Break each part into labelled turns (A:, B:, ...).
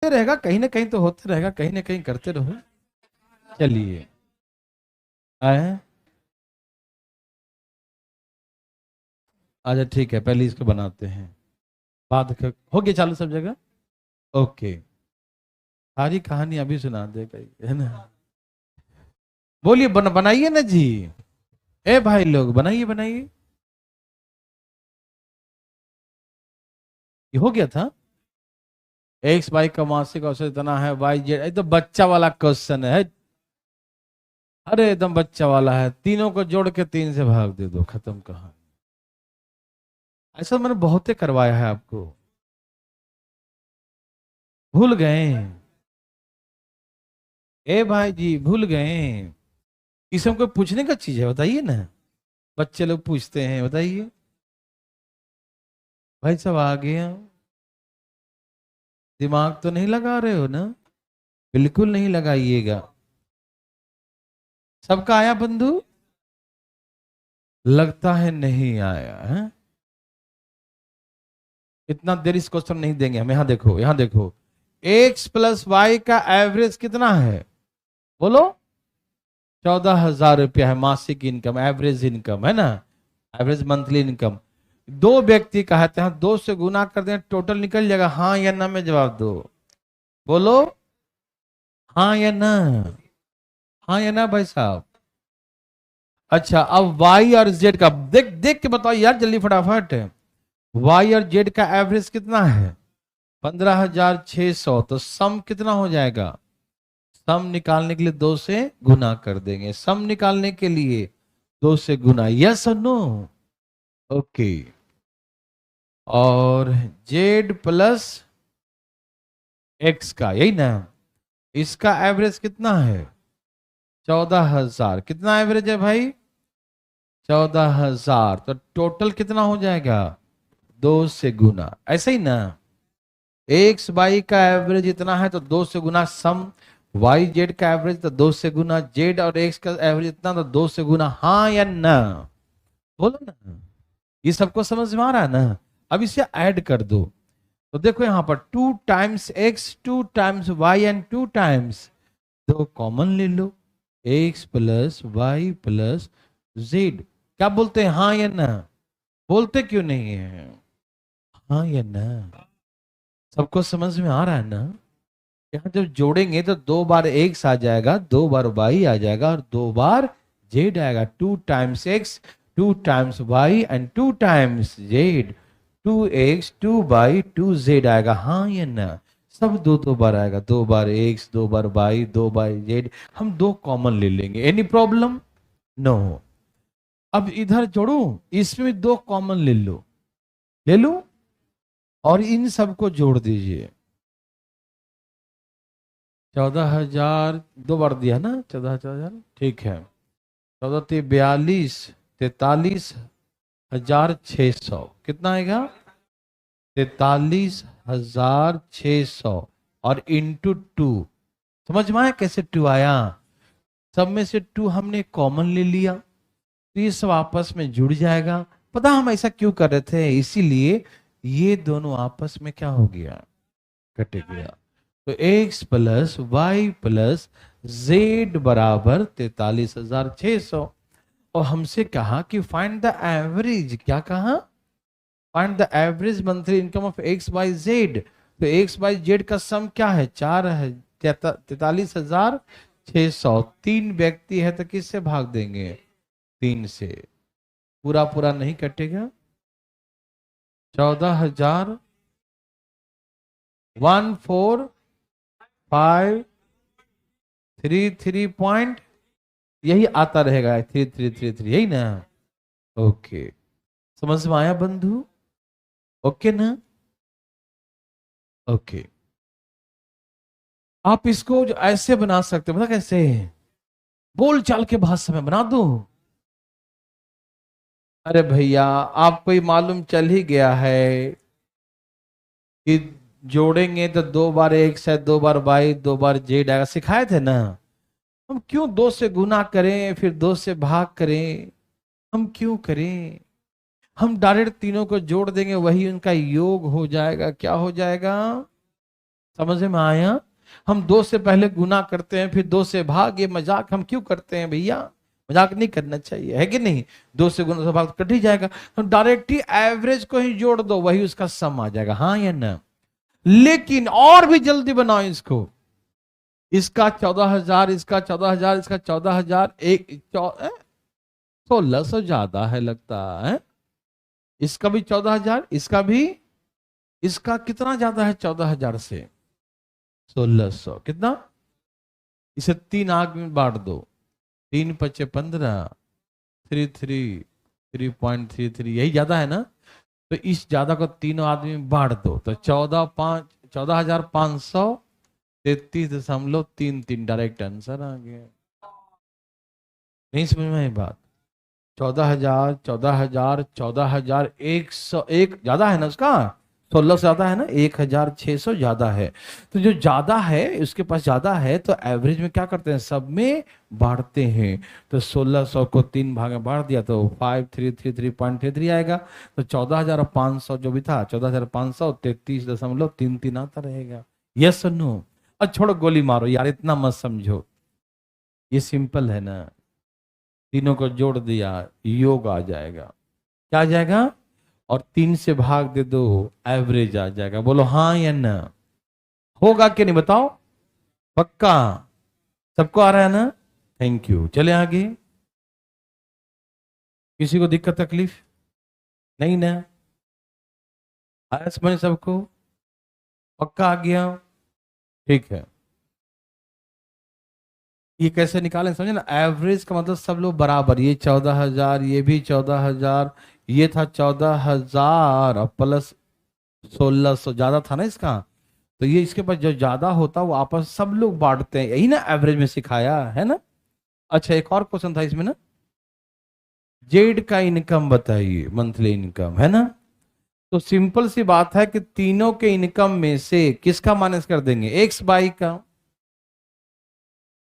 A: होते रहेगा, कहीं ना कहीं तो होते रहेगा, कहीं ना कहीं करते रहो। चलिए आए, अच्छा ठीक है, पहले इसको बनाते हैं, हो गया चालू सब जगह। ओके, सारी कहानी अभी सुना दे कहीं, है ना। बोलिए, बनाइए ना जी। ए भाई लोग, बनाइए बनाइए। ये हो गया था। एक्स वाई का मासिक औसत इतना है, वाई जेड, एकदम बच्चा वाला क्वेश्चन है। अरे एकदम बच्चा वाला है, तीनों को जोड़ के 3 से भाग दे दो, खत्म कहानी। ऐसा मैंने बहुते करवाया है आपको। भूल गए? ए भाई जी, भूल गए? ये सब कोई पूछने का चीज है, बताइए ना। बच्चे लोग पूछते हैं, बताइए। भाई सब आ गए हैं। दिमाग तो नहीं लगा रहे हो ना? बिल्कुल नहीं लगाइएगा। सबका आया बंधु? लगता है नहीं आया है। इतना देर इस क्वेश्चन नहीं देंगे हम। यहां देखो, यहां देखो। एक्स प्लस वाई का एवरेज कितना है? बोलो। 14,000 रुपया है मासिक इनकम, एवरेज इनकम है ना, एवरेज मंथली इनकम। दो व्यक्ति का है, तो यहाँ 2 से गुना कर दें, टोटल निकल जाएगा। हाँ या ना में जवाब दो। बोलो, हाँ या ना। हाँ या ना भाई साहब। अच्छा, अब वाई और जेड का देख देख के बताओ यार, जल्दी फटाफट। वाई और जेड का एवरेज कितना है? 15,600। तो सम कितना हो जाएगा? सम निकालने के लिए 2 से गुना कर देंगे। सम निकालने के लिए 2 से गुना, यस और नो? ओके। और जेड प्लस एक्स का, यही ना, इसका एवरेज कितना है? 14,000। कितना एवरेज है भाई? 14,000। तो टोटल कितना हो जाएगा? 2 से गुना, ऐसे ही ना। एक्स वाई का एवरेज इतना है तो 2 से गुना सम, वाई जेड का एवरेज तो 2 से गुना, जेड और एक्स का एवरेज इतना तो 2 से गुना। हाँ या ना? बोलो ना। ये सबको समझ में आ रहा है ना? अब इसे ऐड कर दो। तो देखो यहां पर 2 times x, 2 times Y and 2 times, दो कॉमन ले लो। X plus Y plus Z. क्या बोलते हैं, हाँ या ना? बोलते क्यों नहीं है? हाँ या ना? सबको समझ में आ रहा है ना? यहाँ जब जोड़ेंगे तो 2 बार एक्स आ जाएगा, 2 बार वाई आ जाएगा और 2 बार जेड आएगा। 2 times x, 2 times Y and 2 times z. 2x 2y 2z आएगा। हाँ या ना? सब 2 2 बार आएगा, 2 बार एक्स, 2 बार वाई, 2 बार जेड। हम 2 कॉमन ले लेंगे। Any problem? नो। अब इधर जोड़ू, इसमें 2 कॉमन ले लो, ले लो, और इन सबको जोड़ दीजिए। 14,000 2 बार दिया ना, 14,000, ठीक है। 14 42 43,600 कितना आएगा? 43,600 और इंटू 2। समझ में आया कैसे 2 आया? सब में से 2 हमने कॉमन ले लिया, तो ये सब आपस में जुड़ जाएगा। पता हम ऐसा क्यों कर रहे थे? इसीलिए ये दोनों आपस में क्या हो गया? कट गया। तो x plus Y plus z बराबर 43,600। और हमसे कहा कि फाइंड द एवरेज, क्या कहा? Find the average monthly income of x Y z. तो एक्स वाई जेड का सम क्या है? 4 है, 43,600। 3 व्यक्ति है तो किससे भाग देंगे? 3 से। पूरा पूरा नहीं कटेगा। 14,533 पॉइंट, यही आता रहेगा, 3333, यही ना? ओके, समझ में आया बंधु? ओके ना? ओके। आप इसको जो ऐसे बना सकते हो, पता कैसे? बोल चाल के भाषा में बना दो। अरे भैया, आपको ये मालूम चल ही गया है कि जोड़ेंगे तो 2 बार एक्स है, 2 बार वाई, 2 बार जेड आएगा, सिखाए थे ना। हम क्यों 2 से गुना करें फिर 2 से भाग करें? हम क्यों करें? हम डायरेक्ट तीनों को जोड़ देंगे, वही उनका योग हो जाएगा। क्या हो जाएगा? समझ में आया? हम दो से पहले गुना करते हैं, फिर दो से भाग। ये मजाक हम क्यों करते हैं भैया? मजाक नहीं करना चाहिए, है कि नहीं? दो से गुना से भाग तो कट ही जाएगा, तो डायरेक्ट ही एवरेज को ही जोड़ दो, वही उसका सम आ जाएगा, हाँ या ना? लेकिन और भी जल्दी बनाओ इसको। इसका 14,000, इसका 14,000, इसका 14,000, एक 1600 ज्यादा है लगता है। इसका भी 14,000, इसका भी। इसका कितना ज्यादा है 14,000 से? 1600। कितना? इसे 3 आग में बांट दो। 3×5 = 15, 3.33, यही ज्यादा है ना? तो इस ज्यादा को तीनों आदमी में बांट दो, तो 14,533.33, डायरेक्ट आंसर आ गया। नहीं समझ में आई बात? 14,000, 14,000, 14,101 ज्यादा है ना उसका? 16 से ज्यादा है ना? 1,600 ज्यादा है। तो जो ज्यादा है, उसके पास ज्यादा है, तो एवरेज में क्या करते हैं, सब में बांटते हैं। तो 1600 को 3 भाग में बांट दिया तो 5333.33 आएगा। तो 14,500 जो भी था, 14,533.33 आता रहेगा। यस और नो? अब छोड़ो, गोली मारो यार, इतना मत समझो, ये सिंपल है ना। तीनों को जोड़ दिया, योग आ जाएगा। क्या आ जाएगा? और 3 से भाग दे दो, एवरेज आ जाएगा। बोलो हाँ या ना? होगा कि नहीं बताओ? पक्का? सबको आ रहा है ना? Thank you. चले आगे। किसी को दिक्कत तकलीफ नहीं ना? आया समझ सबको? पक्का आ गया? ठीक है। ये कैसे निकालें समझे ना? एवरेज का मतलब सब लोग बराबर। ये 14,000, ये भी 14,000, ये था 14,000 और प्लस 1600 ज्यादा था ना इसका। तो ये इसके पास जो ज्यादा होता है वो आपस सब लोग बांटते हैं, यही ना एवरेज में सिखाया है ना? अच्छा, एक और क्वेश्चन था इसमें ना, जेड का इनकम बताइए, मंथली इनकम, है ना? तो सिंपल सी बात है कि तीनों के इनकम में से किसका माइनस कर देंगे? एक्स बाई का।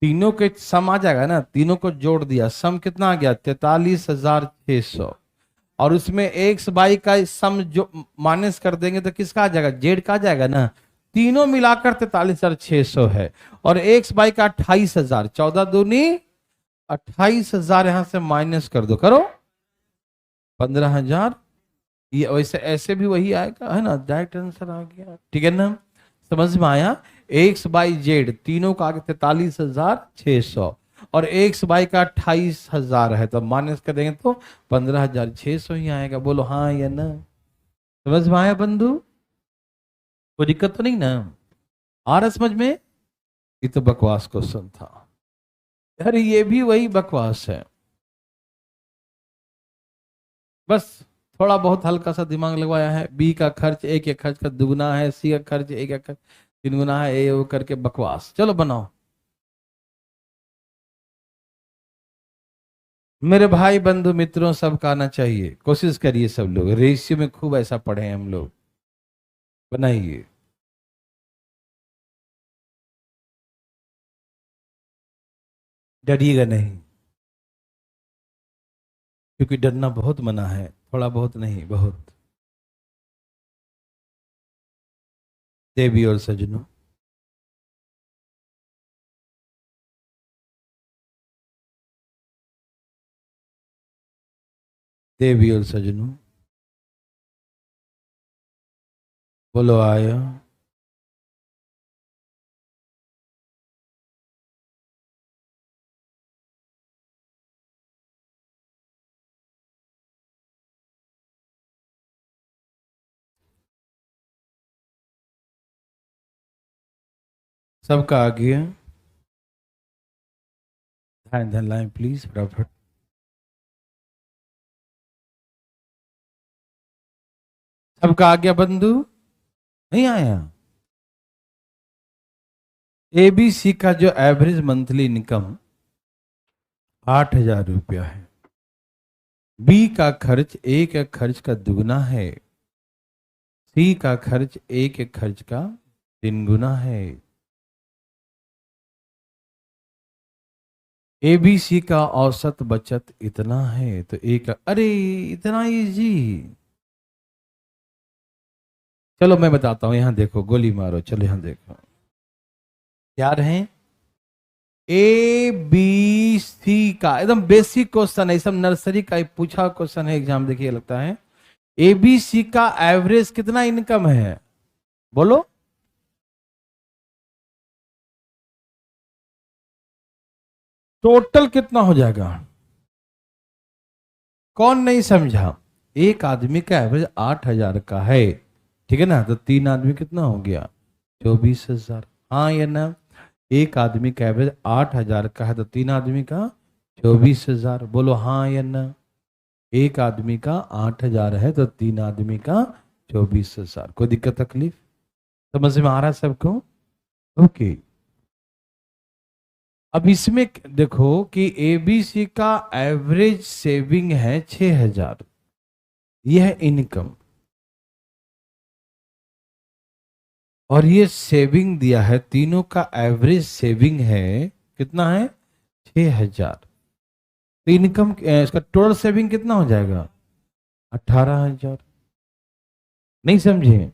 A: तीनों के सम आ जाएगा ना, तीनों को जोड़ दिया, सम कितना आ गया? 43,600। और उसमें एक्स बाई का सम जो माइनस कर देंगे तो किसका आ जाएगा? जेड का आ जाएगा ना। तीनों मिलाकर 43,600 है। और एक्स बाई का 28,000, 14 दूनी 28,000, यहां से माइनस कर दो, करो 15,000। ये वैसे ऐसे भी वही आएगा, है ना? डायरेक्ट आंसर आ गया, ठीक है ना? समझ में आया? एक्स बाई जेड तीनों का आगे 43,600 और एक्स बाई का 28,000 है, तो माइनस कर देंगे तो 15,600 ही आएगा। बोलो हाँ या ना? समझ में आया बंधु? कोई दिक्कत तो नहीं ना? आ रहा समझ में? ये तो बकवास क्वेश्चन था। अरे ये भी वही बकवास है, बस थोड़ा बहुत हल्का सा दिमाग लगवाया है। बी का खर्च ए के खर्च का दुगुना है, सी का खर्च ए का खर्च 3 गुना है, ए वो करके बकवास। चलो बनाओ। मेरे भाई बंधु मित्रों, सबका आना चाहिए, कोशिश करिए सब लोग, रेशियो में खूब ऐसा पढ़े हैं हम लोग। बनाइए। डरिएगा नहीं, क्योंकि डरना बहुत मना है, थोड़ा बहुत नहीं, बहुत। देवी और सजनों, देवी और सजनों, बोलो आया। सबका आ गया? ध्यान ध्यान लाएं प्लीज फटाफट। सबका आ गया बंधु? नहीं आया? एबीसी का जो एवरेज मंथली इनकम 8,000 रुपया है। बी का खर्च ए के खर्च का दुगना है। सी का खर्च ए के खर्च का 3 गुना है। एबीसी का औसत बचत इतना है, तो ए का, अरे इतना इजी। चलो मैं बताता हूं, यहां देखो, गोली मारो, चलो यहां देखो क्या रहे, ए बी सी का एकदम बेसिक क्वेश्चन है, सब नर्सरी का ही पूछा क्वेश्चन है एग्जाम, देखिए लगता है। ए बी सी का एवरेज कितना इनकम है, बोलो। टोटल कितना हो जाएगा, कौन नहीं समझा। एक आदमी का एवरेज 8,000 का है, ठीक है ना, तो 3 आदमी कितना हो गया, 24,000। हाँ या ना, एक आदमी का एवरेज 8,000 का है तो 3 आदमी का 24,000, बोलो हाँ या ना। एक आदमी का 8,000 है तो 3 आदमी का 24,000। कोई दिक्कत तकलीफ, समझ में आ रहा है सबको? ओके। अब इसमें देखो कि एबीसी का एवरेज सेविंग है 6,000, यह है इनकम, और ये सेविंग दिया है, तीनों का एवरेज सेविंग है कितना है, 6,000। तो इनकम इसका टोटल सेविंग कितना हो जाएगा, 18,000। नहीं समझे,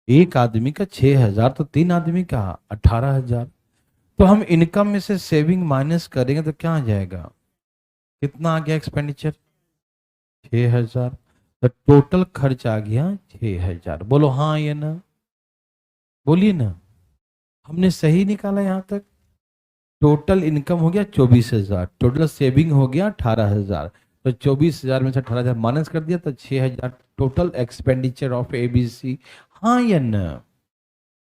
A: एक आदमी का 6,000 तो 3 आदमी का 18,000। तो हम इनकम में से सेविंग माइनस करेंगे तो क्या आ जाएगा, कितना आ गया एक्सपेंडिचर, 6,000। तो टोटल खर्च आ गया 6,000, बोलो हाँ या ना, बोलिए ना। हमने सही निकाला यहां तक। टोटल इनकम हो गया 24,000, टोटल सेविंग हो गया 18,000, तो 24,000 में से 18,000 माइनस कर दिया तो 6,000 टोटल एक्सपेंडिचर ऑफ एबीसी। हाँ या ना,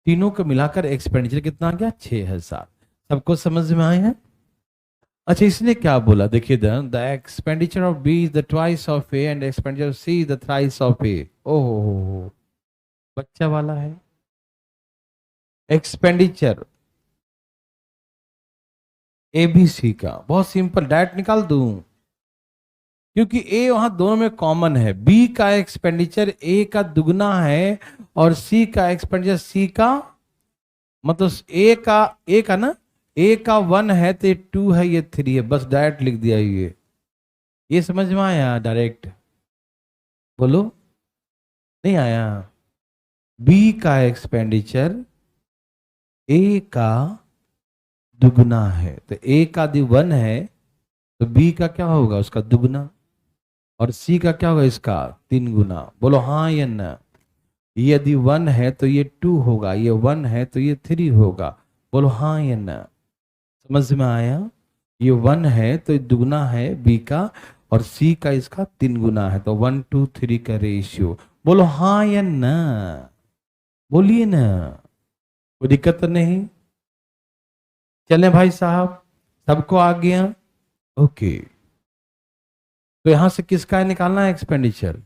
A: तीनों को मिलाकर एक्सपेंडिचर कितना आ गया, 6,000। सबको समझ में आए हैं? अच्छा, इसने क्या बोला, देखिए, the expenditure of B is the twice of A and expenditure of C is the thrice of A. ओहो, बच्चा वाला है। एक्सपेंडिचर एबीसी का बहुत सिंपल, डायरेक्ट निकाल दूं, क्योंकि ए वहां दोनों में कॉमन है। बी का एक्सपेंडिचर ए का दुगना है और सी का एक्सपेंडिचर सी का, मतलब ए का ना, ए का 1 है तो ये 2 है, ये 3 है, बस डायरेक्ट लिख दिया ये समझ में आया डायरेक्ट, बोलो नहीं आया। बी का एक्सपेंडिचर ए का दुगना है, तो ए का यदि 1 है तो बी का क्या होगा, उसका दुगना, और सी का क्या होगा, इसका 3 गुना। बोलो हाँ या ना। ये यदि 1 है तो ये 2 होगा, ये 1 है तो ये 3 होगा, बोलो हाँ या ना। समझ में आया? ये 1 है तो ये दुगना है बी का, और सी का इसका 3 गुना है, तो 1:3 का रेशियो। बोलो हाँ या ना, बोलिए ना, कोई दिक्कत तो नहीं। चलें भाई साहब, सबको आ गया? ओके। तो यहां से किसका निकालना है एक्सपेंडिचर,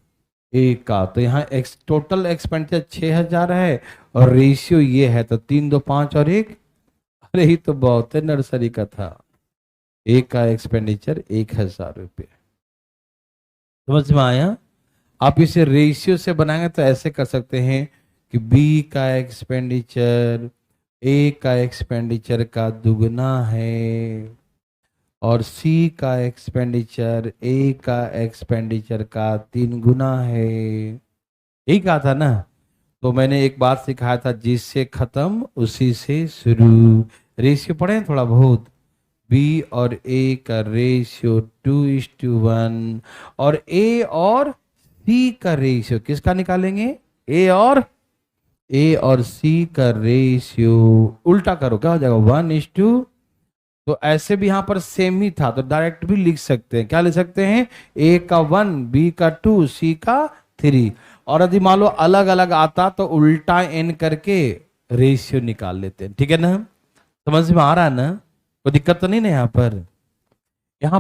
A: ए का, तो यहाँ टोटल एक्सपेंडिचर 6,000 है, और रेशियो ये है तो 3, 2, 5 और 1। अरे ही तो बहुत है, नर्सरी का था। ए का एक्सपेंडिचर 1,000 रुपये, समझ में आया? आप इसे रेशियो से बनाएंगे तो ऐसे कर सकते हैं कि बी का एक्सपेंडिचर ए का एक्सपेंडिचर का दुगना है, और सी का एक्सपेंडिचर ए का एक्सपेंडिचर का 3 गुना है। यही कहा था ना? तो मैंने एक बात सिखाया था, जिससे खत्म उसी से शुरू। रेशियो पढ़े हैं थोड़ा बहुत, बी और ए का रेशियो 2:1, और ए और सी का रेशियो किसका निकालेंगे, ए और सी का रेशियो उल्टा करो, क्या हो जाएगा, 1:2। तो ऐसे भी यहां पर सेम ही था, तो डायरेक्ट भी लिख सकते हैं, क्या लिख सकते हैं, ए का 1, बी का 2, सी का 3। और यदि मान लो अलग अलग आता तो उल्टा एन करके रेशियो निकाल लेते हैं, ठीक है ना? समझ में आ रहा है ना? कोई दिक्कत तो नहीं ना यहाँ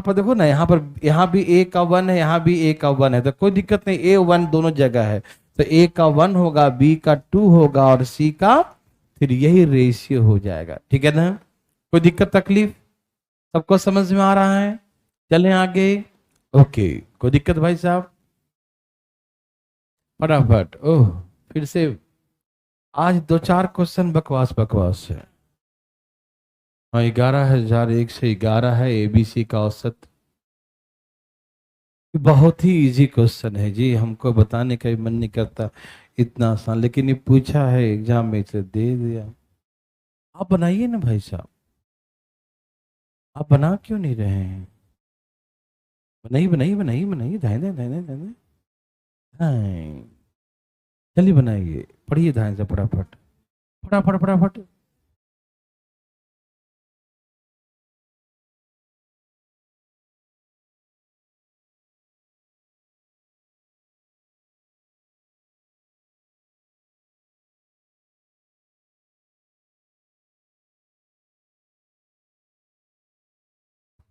A: पर देखो ना, यहाँ भी ए का 1 है, यहाँ भी ए का 1 है, तो कोई दिक्कत नहीं, ए 1 दोनों जगह है, तो ए का 1 होगा, बी का 2 होगा और सी का 3, यही रेशियो हो जाएगा, ठीक है ना? कोई दिक्कत तकलीफ, सबको समझ में आ रहा है? चलें आगे। ओके, कोई दिक्कत भाई साहब? फटाफट। ओह, फिर से आज 2-4 क्वेश्चन बकवास बकवास है। हाँ, 11,111 है एबीसी का औसत। बहुत ही इजी क्वेश्चन है जी, हमको बताने का भी मन नहीं करता, इतना आसान, लेकिन ये पूछा है एग्जाम में से दे दिया। आप बनाइए ना भाई साहब, आप बना क्यों नहीं रहे हैं? बनाइए बनाइए बनाइए बनाइए, ध्यान दें ध्यान दें ध्यान दें। हाँ, चलिए बनाइए, पढ़िए ध्यान से फटाफट फटाफट फटाफट।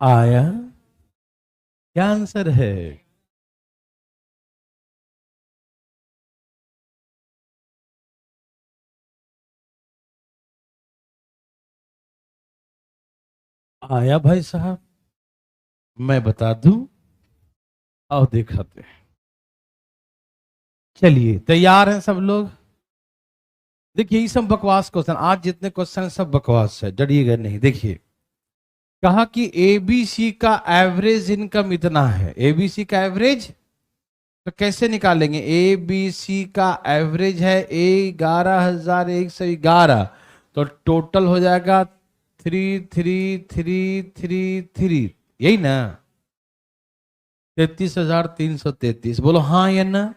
A: आया, क्या आंसर है? आया भाई साहब, मैं बता दूं, आओ दिखाते हैं। चलिए तैयार हैं सब लोग? देखिए ये सब बकवास क्वेश्चन, आज जितने क्वेश्चन सब बकवास है, डरिएगा नहीं। देखिए कहा कि एबीसी का एवरेज इनकम इतना है, एबीसी का एवरेज तो कैसे निकालेंगे? एबीसी का एवरेज है 11,111, तो टोटल हो जाएगा 33,333, यही ना? 33,333, बोलो हाँ या ना?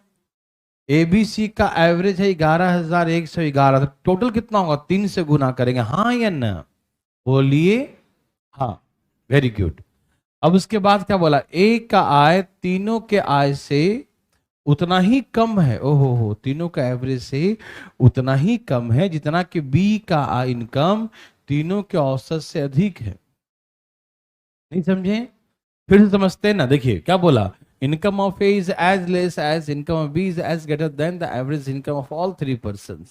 A: एबीसी का एवरेज है 11,111, तो टोटल कितना होगा? 3 से गुना करेंगे, हाँ या ना? बोलिए हाँ, वेरी गुड। अब उसके बाद क्या बोला? ए का आय तीनों के आय से उतना ही कम है, ओहो हो, तीनों का एवरेज से उतना ही कम है जितना कि बी का इनकम तीनों के औसत से अधिक है। नहीं समझे? फिर से समझते हैं ना। देखिए क्या बोला? Income of A is as less as income of B is as greater than the average income of all 3 person.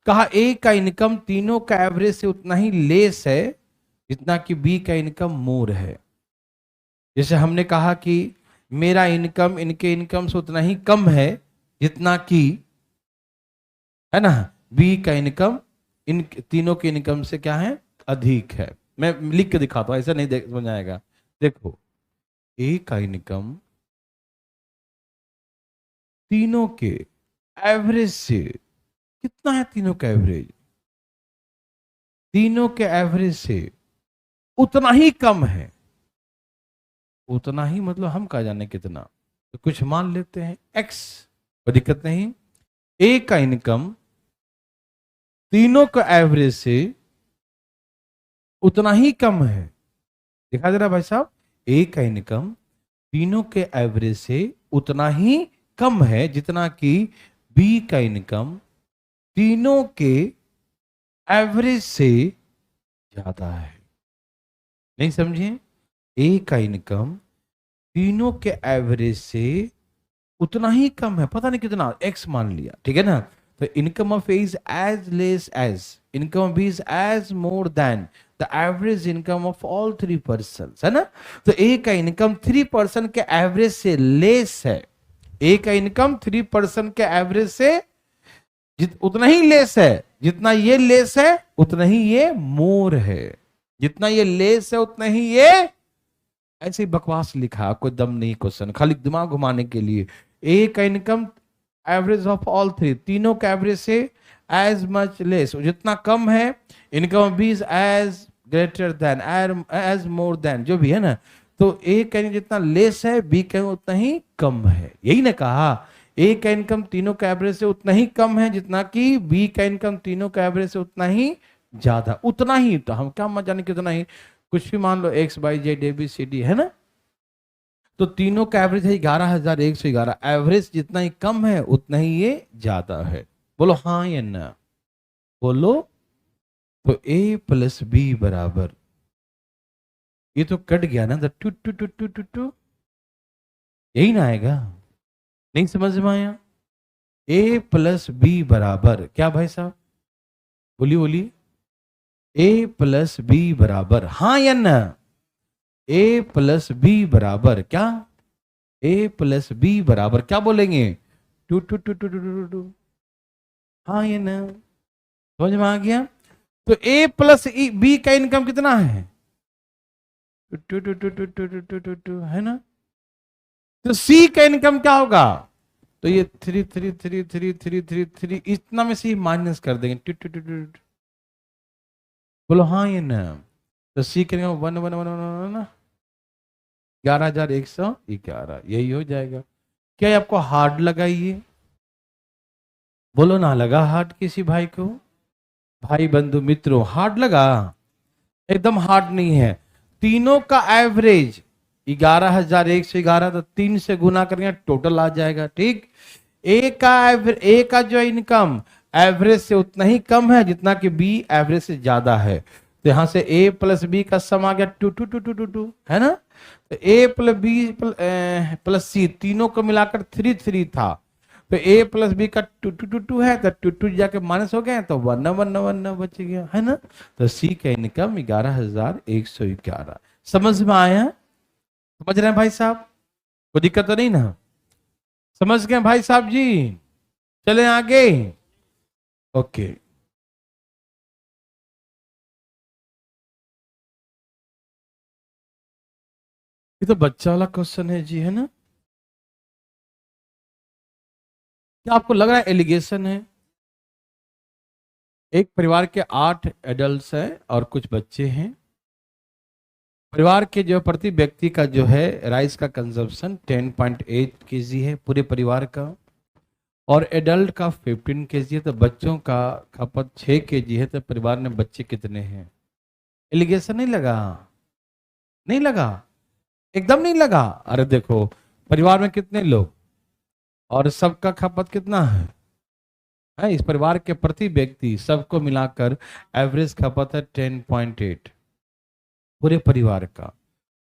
A: कहा ए का इनकम तीनों का एवरेज से उतना ही लेस है जितना कि बी का इनकम मोर है। जैसे हमने कहा कि मेरा इनकम इनके इनकम से उतना ही कम है जितना कि, है ना, बी का इनकम इन तीनों के इनकम से क्या है? अधिक है। मैं लिख के दिखाता हूं, ऐसा नहीं समझ आएगा। देखो ए का इनकम तीनों के एवरेज से कितना है? तीनों का एवरेज, तीनों के एवरेज से उतना ही कम है। उतना ही मतलब हम कहा जाने कितना, तो कुछ मान लेते हैं एक्स, कोई दिक्कत नहीं। ए का इनकम तीनों का एवरेज से उतना ही कम है। दिखा दे रहा भाई साहब? ए का इनकम तीनों के एवरेज से उतना ही कम है जितना कि बी का इनकम तीनों के एवरेज से ज्यादा है। नहीं समझे? ए का इनकम तीनों के एवरेज से उतना ही कम है, पता नहीं कितना, एक्स मान लिया, ठीक है ना? तो income of A is as less as income of B is as more than the average income of all 3 person, है ना? तो ए का इनकम 3 पर्सन के एवरेज से लेस है। ए का इनकम 3 पर्सन के एवरेज से उतना ही लेस है जितना ये लेस है, उतना ही ये मोर है। जितना ये लेस है उतना ही ये, ऐसे ही बकवास लिखा, कोई दम नहीं क्वेश्चन, खाली दिमाग घुमाने के लिए। ए का इनकम एवरेज ऑफ ऑल 3, तीनों का एवरेज से एज मच लेस, जितना कम है। Income B is as greater than, as more than, जो भी है ना। तो ए का जितना लेस है, बी का उतना ही कम है, यही ना कहा? ए का इनकम तीनों का एवरेज से उतना ही कम है जितना कि बी का इनकम तीनों का एवरेज से उतना ही ज्यादा। उतना ही, तो हम क्या जाने कितना ही, कुछ भी मान लो, X Y Z A B C D, है ना? तो तीनों का एवरेज है 11,111, एवरेज जितना ही कम है उतना ही ये ज्यादा है। बोलो हाँ या ना? बोलो। तो ए प्लस बी बराबर, ये तो कट गया ना, two two two two two two, यही ना आएगा? नहीं समझ में आया? ए प्लस बी बराबर क्या भाई साहब? बोलिए बोलिए। ए प्लस बी बराबर हाँ या ना? ए प्लस बी बराबर क्या? ए प्लस बी बराबर क्या बोलेंगे? Two two two two two two two, हाँ या ना? समझ में आ गया? तो ए प्लस बी का इनकम कितना है? Two two two two two two two two, है ना? तो सी का इनकम क्या होगा? तो ये 3 इतना में से ही माइनस कर देंगे। बोलो हाँ ये ना। तो सी करेंगे 1 11,111, यही हो जाएगा। क्या ये आपको हार्ड लगाइए? बोलो ना लगा हार्ड किसी भाई को? भाई बंधु मित्रों हार्ड लगा? एकदम हार्ड नहीं है। तीनों का एवरेज 11,111, तो 3 से गुना करेंगे टोटल आ जाएगा। ठीक, ए का जो इनकम एवरेज से उतना ही कम है जितना कि बी एवरेज से ज्यादा है। तो यहां से ए प्लस बी का सम आ गया 2 है ना। तो ए प्लस बी प्लस सी तीनों को मिलाकर 3 था। तो ए प्लस बी का 2 है, तो 2 जाके माइनस हो गया, तो 1 बच गया, है ना। तो सी का इनकम 11,111। समझ में आया? समझ रहे हैं भाई साहब? कोई दिक्कत तो नहीं ना? समझ गए भाई साहब जी? चले आगे। ओके, ये तो बच्चा वाला क्वेश्चन है जी, है ना। क्या आपको लग रहा है एलिगेशन है? एक परिवार के 8 एडल्ट्स हैं और कुछ बच्चे हैं। परिवार के जो प्रति व्यक्ति का जो है राइस का कंजप्शन 10.8 केजी है पूरे परिवार का, और एडल्ट का 15 केजी है। तो बच्चों का खपत 6 केजी है। तो परिवार में बच्चे कितने हैं? एलिगेशन नहीं लगा? नहीं लगा? एकदम नहीं लगा? अरे देखो, परिवार में कितने लोग और सबका खपत कितना है इस परिवार के प्रति व्यक्ति सबको मिलाकर एवरेज खपत है 10.8 पूरे परिवार का।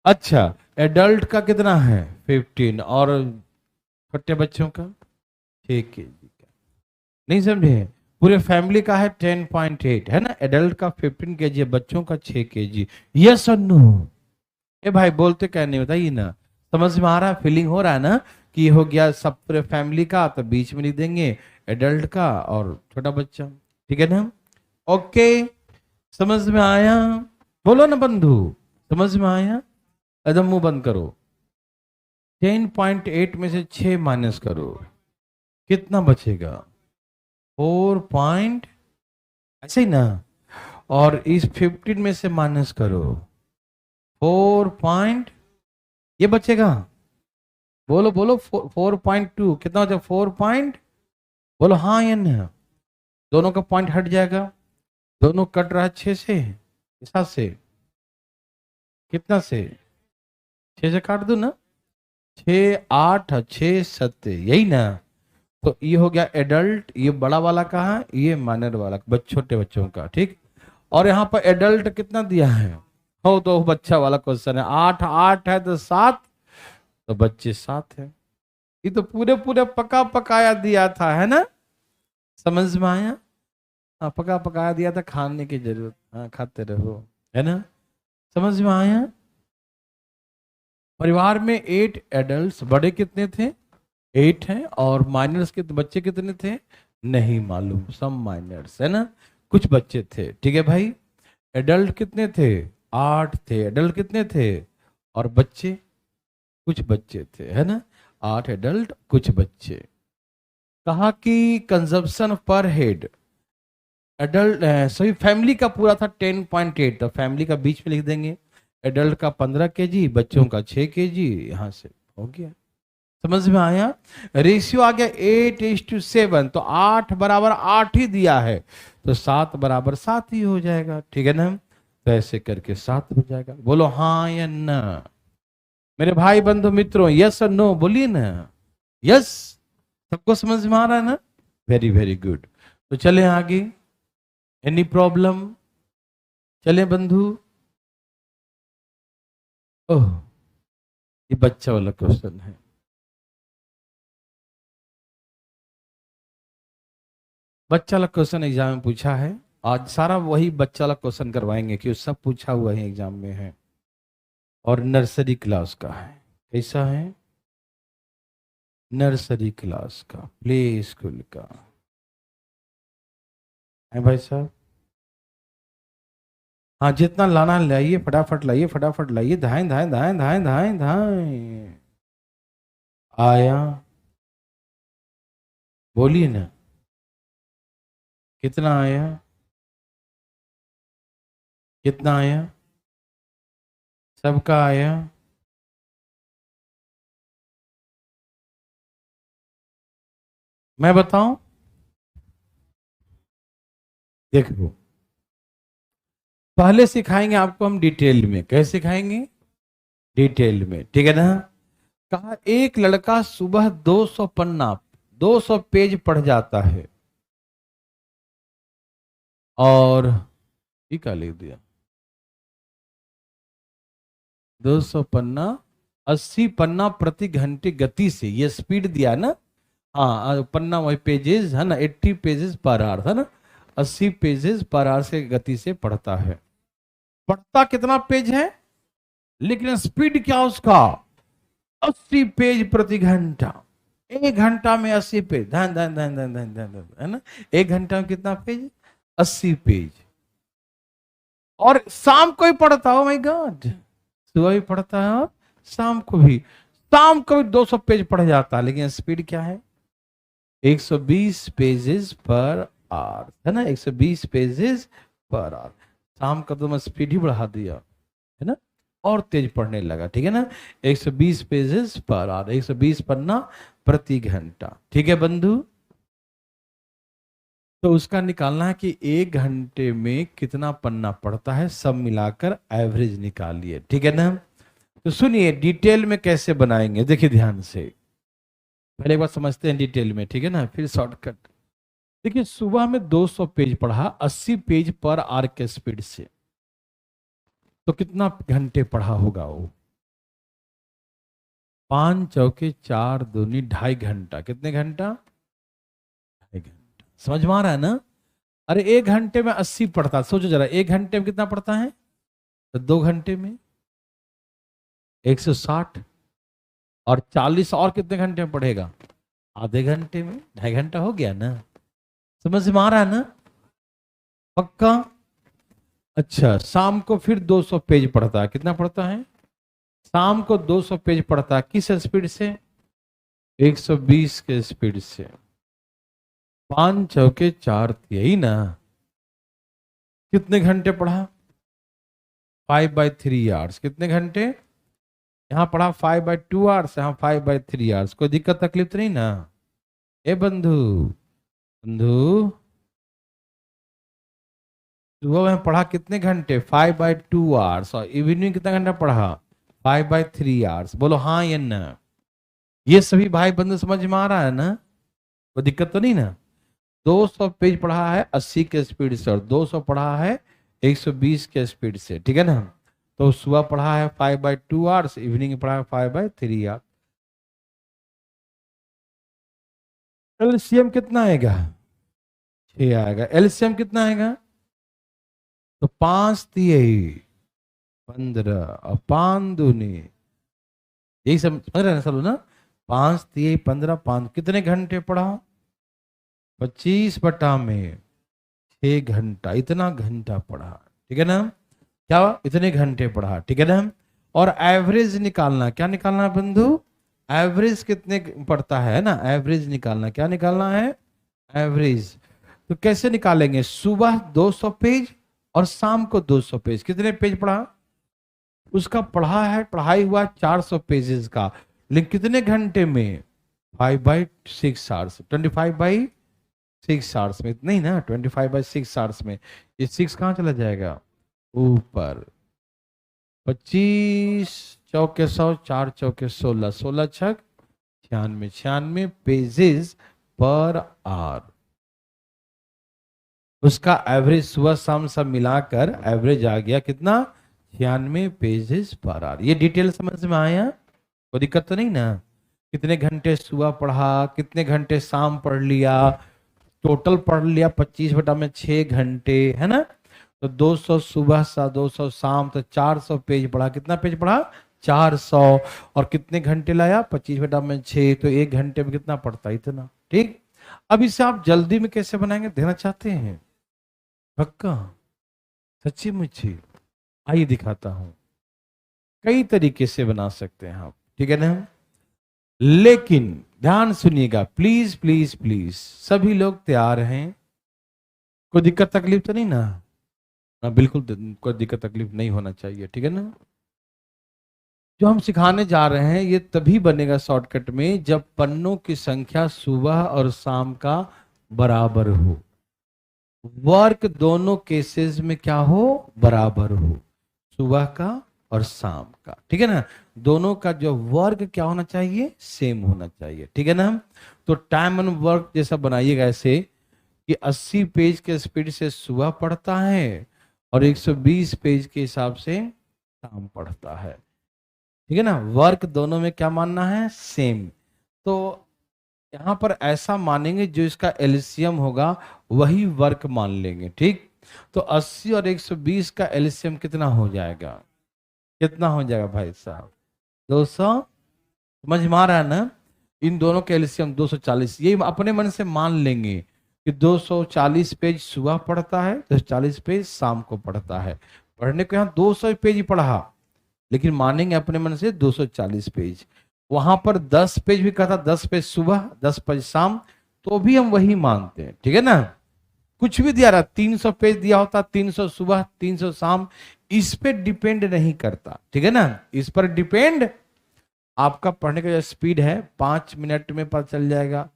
A: अच्छा, एडल्ट का कितना है 15, और छोटे बच्चों का 6 केजी का। नहीं समझे? पूरे फैमिली का है 10.8, है ना। एडल्ट का 15 केजी है, बच्चों का 6 केजी। यस और नो? ए भाई बोलते क्या नहीं, बताइए ना। समझ में आ रहा है? फीलिंग हो रहा है ना कि ये हो गया सब पूरे फैमिली का, तो बीच में लिख देंगे एडल्ट का और छोटा बच्चा। ठीक है ना? ओके, समझ में आया? बोलो ना बंधु, समझ में आया? एकदम मुंह बंद करो। 10.8 में से 6 माइनस करो, कितना बचेगा? 4 ऐसे ही ना। और इस 15 में से माइनस करो 4 ये बचेगा। बोलो बोलो 4.2 कितना हो जाएगा? 4 बोलो हाँ या ना। दोनों का पॉइंट हट जाएगा। दोनों कट रहा है 6 से, 7 से, कितना से? 6 से काट दो ना। 6 8 6 7, यही ना। तो ये हो गया एडल्ट, ये बड़ा वाला कहाँ, ये माइनर वाला छोटे बच्चों का। ठीक, और यहाँ पर एडल्ट कितना दिया है? हो तो बच्चा वाला क्वेश्चन है। 8 8 है तो 7, तो बच्चे 7 है। ये तो पूरे पूरे पका पकाया दिया था, है ना। समझ में आया? हाँ, पका पकाया दिया था, खाने की जरूरत, हाँ खाते रहो, है ना। समझ में आया? परिवार में 8 एडल्ट्स, बड़े कितने थे? 8 हैं, और माइनर्स के बच्चे कितने थे? नहीं मालूम, सम माइनर्स, है ना। कुछ बच्चे थे, ठीक है भाई। एडल्ट कितने थे? 8 थे। एडल्ट कितने थे? और बच्चे? कुछ बच्चे थे, है ना। 8 एडल्ट कुछ बच्चे। कहा कि कंजप्शन पर हेड एडल्ट सॉरी फैमिली का पूरा था 10.8, तो फैमिली का बीच में लिख देंगे। एडल्ट का 15 केजी, बच्चों का 6 केजी, यहां से हो गया। समझ में आया? रेशियो आ गया 8:7, तो 8 बराबर 8 ही दिया है, तो 7 बराबर 7 ही हो जाएगा। ठीक है ना। तो ऐसे करके 7 हो जाएगा। बोलो हाँ या ना मेरे भाई बंधु मित्रों, यस और नो बोलिए ना। यस, सबको समझ में आ रहा है ना? Very very good. तो चले आगे। Any problem? चले बंधु। ओह, ये बच्चा वाला क्वेश्चन है। बच्चा वाला क्वेश्चन एग्जाम में पूछा है। आज सारा वही बच्चा वाला क्वेश्चन करवाएंगे कि सब पूछा हुआ है एग्जाम में है, और नर्सरी क्लास का है। कैसा है? नर्सरी क्लास का, प्ले स्कूल का है भाई साहब। हाँ, जितना लाना लाइए, फटाफट लाइए, फटाफट लाइए, धाएं धाएं धाएं धाएं धाएं धाएं। आया बोलिए ना, कितना आया, कितना आया, सबका आया। मैं बताऊं, देखो पहले सिखाएंगे आपको हम डिटेल में, कैसे सिखाएंगे, डिटेल में, ठीक है ना। कहा एक लड़का सुबह 200 पन्ना, 200 पेज पढ़ जाता है, और ये क्या लिख दिया, 200 पन्ना, 80 पन्ना प्रति घंटे गति से, ये स्पीड दिया है ना। हाँ पन्ना वही पेजेस है ना, 80 पेजेस पर आवर है ना, 80 पेजेस पर आवर से गति से पढ़ता है। पढ़ता कितना पेज है, लेकिन स्पीड क्या उसका, 80 पेज प्रति घंटा। एक घंटा में 80 पेज, धन धन धन धन धन धन धन, है ना। एक घंटा में कितना पेज, 80 पेज। और शाम को ही पढ़ता, हो माय गॉड, सुबह भी पढ़ता है और शाम को भी, शाम को भी 200 पेज पढ़ जाता है, लेकिन स्पीड क्या है, 120 पेजेस पर आवर, है ना, 120 पेजेस पर आवर। शाम का तो मैं स्पीड ही बढ़ा दिया, है ना, और तेज पढ़ने लगा, ठीक है ना। 120 पेजेस पर आवर, 120 पन्ना प्रति घंटा, ठीक है बंधु। तो उसका निकालना है कि एक घंटे में कितना पन्ना पड़ता है, सब मिलाकर एवरेज निकालिए, ठीक है ना। तो सुनिए डिटेल में कैसे बनाएंगे, देखिए ध्यान से, पहले एक बार समझते हैं डिटेल में, ठीक है ना, फिर शॉर्टकट। देखिए सुबह में 200 पेज पढ़ा 80 पेज पर आवर के स्पीड से, तो कितना घंटे पढ़ा होगा वो, 5 चौके 4 दूनी 2.5 घंटा, कितने घंटा, 2.5 घंटा। समझ में आ रहा है ना। अरे एक घंटे में 80 पढ़ता, सोचो जरा एक घंटे में कितना पढ़ता है, तो 2 घंटे में 160, और 40 और कितने घंटे में पढ़ेगा, आधे घंटे में, 2.5 घंटा हो गया ना। समझ में आ रहा है ना, पक्का। अच्छा शाम को फिर 200 पेज पढ़ता है, कितना पढ़ता है, शाम को 200 पेज पढ़ता है, किस स्पीड से, 120 के स्पीड से। 5 चौके 4, यही ना, कितने घंटे पढ़ा, 5/3 आवर्स, कितने घंटे, यहाँ पढ़ा 5/2 आवर्स, यहाँ 5/3 आवर्स, कोई दिक्कत तकलीफ तो नहीं ना। ए बंधु, बंधु सुबह में पढ़ा कितने घंटे, 5/2 आवर्स, और इवनिंग कितना घंटा पढ़ा, 5/3 आवर्स। बोलो हाँ या ना। ये सभी भाई बंधु समझ में आ रहा है ना, कोई दिक्कत तो नहीं ना। 200 पेज पढ़ा है 80 के स्पीड से, और 200 पढ़ा है 120 के स्पीड से, ठीक है ना। तो सुबह पढ़ा है 5/2 आवर्स, इवनिंग पढ़ा है 5/3 आवर्स। एलसीएम कितना आएगा, 6 आएगा। एलसीएम कितना आएगा, तो 5×3 = 15, और 5×2 यही समझ रहे हैं सब ना। 5×3 = 15, 5 कितने घंटे पढ़ा, 25/6 घंटा, इतना घंटा पढ़ा, ठीक है ना। क्या इतने घंटे पढ़ा, ठीक है ना। और एवरेज निकालना, क्या निकालना है बंधु, एवरेज कितने पढ़ता है ना, एवरेज निकालना, क्या निकालना है, एवरेज। तो कैसे निकालेंगे, सुबह 200 पेज और शाम को 200 पेज, कितने पेज पढ़ा, उसका पढ़ा है, पढ़ाई हुआ 400 पेजेस का, लेकिन कितने घंटे में, 5/6 आवर्स, 25/6 आवर्स में, नहीं ना, 25/6 आवर्स में, ये 6 कहाँ चला जाएगा ऊपर, 25×100, 4×4 = 16, 16×6 = 96, 96 पेजेस पर आवर। उसका एवरेज सुबह शाम सब मिलाकर एवरेज आ गया कितना, 96 पेजेस पर आवर। ये डिटेल समझ में आया, कोई दिक्कत तो नहीं ना। कितने घंटे सुबह पढ़ा, कितने घंटे शाम पढ़ लिया, टोटल पढ़ लिया 25/6 घंटे, है ना। तो 200 सुबह सा 200 शाम, तो 400 पेज पढ़ा, कितना पेज पढ़ा, 400, और कितने घंटे लाया, 25/6, तो एक घंटे में कितना पड़ता है, इतना, ठीक। अब इसे आप जल्दी में कैसे बनाएंगे, देना चाहते हैं, पक्का, सच्ची मुच्ची, आइए दिखाता हूं, कई तरीके से बना सकते हैं आप, ठीक है ना। लेकिन ध्यान सुनिएगा, प्लीज प्लीज प्लीज, सभी लोग तैयार हैं? कोई दिक्कत तकलीफ तो नहीं ना? बिल्कुल कोई दिक्कत तकलीफ नहीं होना चाहिए, ठीक है ना? जो हम सिखाने जा रहे हैं ये तभी बनेगा शॉर्टकट में जब पन्नों की संख्या सुबह और शाम का बराबर हो। वर्क दोनों केसेस में क्या हो? बराबर हो, सुबह का और शाम का, ठीक है ना? दोनों का जो वर्क क्या होना चाहिए? सेम होना चाहिए, ठीक है ना? तो टाइम एंड वर्क जैसा बनाइएगा ऐसे कि 80 पेज के स्पीड से सुबह पढ़ता है और 120 पेज के हिसाब से शाम पढ़ता है, ठीक है ना? वर्क दोनों में क्या मानना है? सेम। तो यहां पर ऐसा मानेंगे जो इसका एलसीएम होगा वही वर्क मान लेंगे, ठीक? तो 80 और 120 का एलसीएम कितना हो जाएगा? कितना हो जाएगा भाई साहब? 200। समझ में आ रहा है ना? इन दोनों का एलसीएम 240। ये अपने मन से मान लेंगे कि 240 पेज सुबह पढ़ता है, 240 पेज शाम को पढ़ता है। पढ़ने को यहाँ 200 पेज ही पढ़ा, लेकिन मानेंगे अपने मन से 240 पेज। वहां पर 10 पेज भी कहता, 10 पेज सुबह 10 पेज शाम, तो भी हम वही मानते हैं, ठीक है ना? कुछ भी दिया रहा, 300 पेज दिया होता, 300 सुबह 300 शाम, इस पे डिपेंड नहीं करता, ठीक है ना? इस पर डिपेंड आपका पढ़ने का जो स्पीड है 5 मिनट में पता चल जाएगा,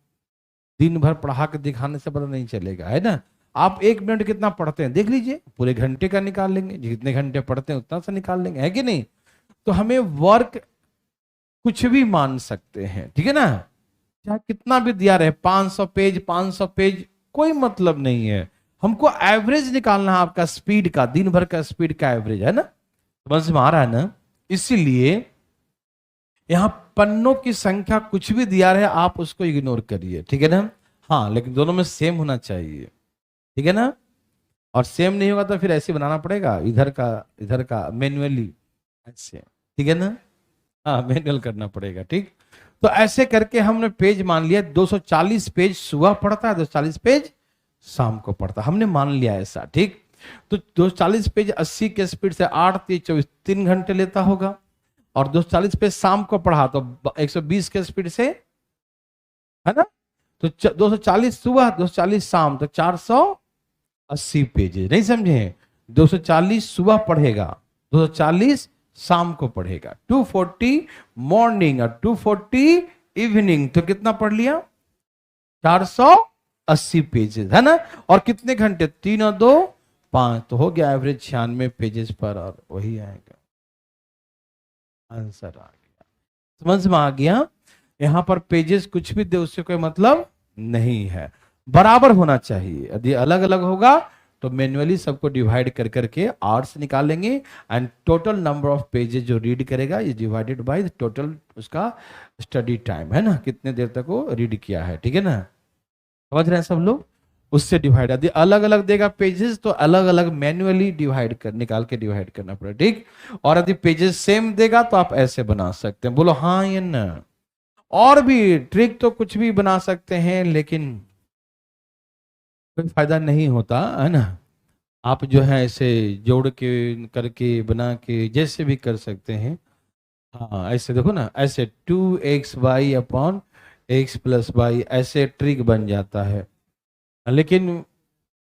A: दिन भर पढ़ा के दिखाने से पता नहीं चलेगा, है ना? आप 1 मिनट कितना पढ़ते हैं देख लीजिए, पूरे घंटे का निकाल लेंगे, जितने घंटे पढ़ते हैं उतना सा निकाल लेंगे, है कि नहीं? तो हमें वर्क कुछ भी मान सकते हैं, ठीक है ना? चाहे कितना भी दिया रहे, 500 पेज 500 पेज, कोई मतलब नहीं है। हमको एवरेज निकालना है आपका स्पीड का, दिन भर का स्पीड का एवरेज, है ना? समझ में आ रहा है ना? इसीलिए यहां पन्नों की संख्या कुछ भी दिया रहे आप उसको इग्नोर करिए, ठीक है ना? हाँ, लेकिन दोनों में सेम होना चाहिए, ठीक है ना? और सेम नहीं होगा तो फिर ऐसे बनाना पड़ेगा, इधर का मैन्युअली ऐसे, ठीक है ना? हाँ, मैनुअल करना पड़ेगा, ठीक? तो ऐसे करके हमने पेज मान लिया, 240 पेज सुबह पढ़ता है, 240 पेज शाम को पढ़ता है, हमने मान लिया ऐसा, ठीक? तो 240 पेज 80 के स्पीड से 8 3 24 3 घंटे लेता होगा, और 240 पेज शाम को पढ़ा तो 120 के स्पीड से, है ना? तो 240 सुबह 240 शाम, तो 480 पेज, नहीं समझे? 240 सुबह पढ़ेगा, 240 शाम को पढ़ेगा, 240 मॉर्निंग और 240 इवनिंग, तो कितना पढ़ लिया? 480 पेजेस, है ना? और कितने घंटे? 3 और 2 5, तो हो गया एवरेज 96 पेजेस पर, और वही आएगा आंसर, आ गया। समझ में आ गया? यहां पर पेजेस कुछ भी दे उससे कोई मतलब नहीं है, बराबर होना चाहिए। यदि अलग अलग होगा तो मैन्युअली सबको डिवाइड कर करके आवर्स निकालेंगे, and total number of pages जो रीड करेगा ये डिवाइडेड बाय टोटल उसका स्टडी टाइम, है ना? कितने देर तक वो रीड किया है, ठीक है ना? समझ रहे हैं सब लोग? उससे डिवाइड, यदि अलग अलग देगा पेजेस तो अलग अलग मैन्युअली डिवाइड कर निकाल के डिवाइड करना पड़ेगा, ठीक? और यदि पेजेस सेम देगा तो आप ऐसे बना सकते हैं, बोलो हाँ या ना? और भी ट्रिक तो कुछ भी बना सकते हैं, लेकिन कोई फायदा नहीं होता, है ना? आप जो है ऐसे जोड़ के करके बना के जैसे भी कर सकते हैं। हाँ, ऐसे देखो ना, ऐसे 2xy upon x plus y, ऐसे ट्रिक बन जाता है, लेकिन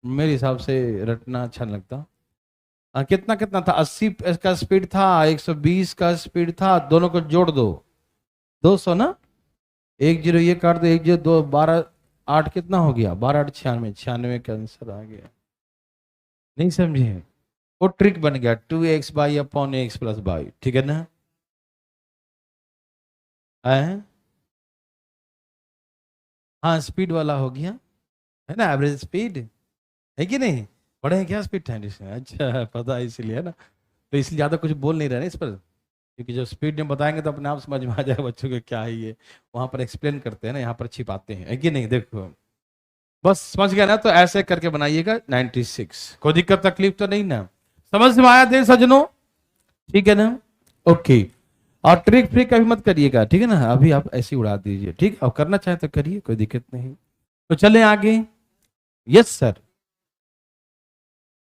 A: मेरे हिसाब से रटना अच्छा नहीं लगता। कितना कितना था? 80 का स्पीड था, 120 का स्पीड था, दोनों को जोड़ दो, 200 ना? 10 ये काट दो, 10 2 12 8 कितना हो गया? 12 8 96, 96 का आंसर आ गया। नहीं समझे? वो ट्रिक बन गया, 2xy upon x plus Y, ठीक है ना? हाँ, स्पीड वाला हो गया, है ना? एवरेज स्पीड है कि नहीं? पढ़े हैं क्या स्पीड टाइम? अच्छा, पता है इसलिए, है ना? तो इसलिए ज्यादा कुछ बोल नहीं रहे ना इस पर, क्योंकि जो स्पीड में बताएंगे तो अपने आप समझ में आ जाएगा बच्चों को क्या है ये। वहां पर एक्सप्लेन करते हैं ना, यहाँ पर छिपाते हैं, है कि नहीं? देखो, बस समझ गया ना? तो ऐसे करके बनाइएगा 96। कोई दिक्कत तकलीफ तो नहीं ना? समझ में आया देर सजनों? ठीक है ना? ओके। और ट्रिक फ्रिक कभी मत करिएगा, ठीक है ना? अभी आप ऐसे ही उड़ा दीजिए, ठीक? और करना चाहे तो करिए, कोई दिक्कत नहीं। तो चले आगे। Yes sir.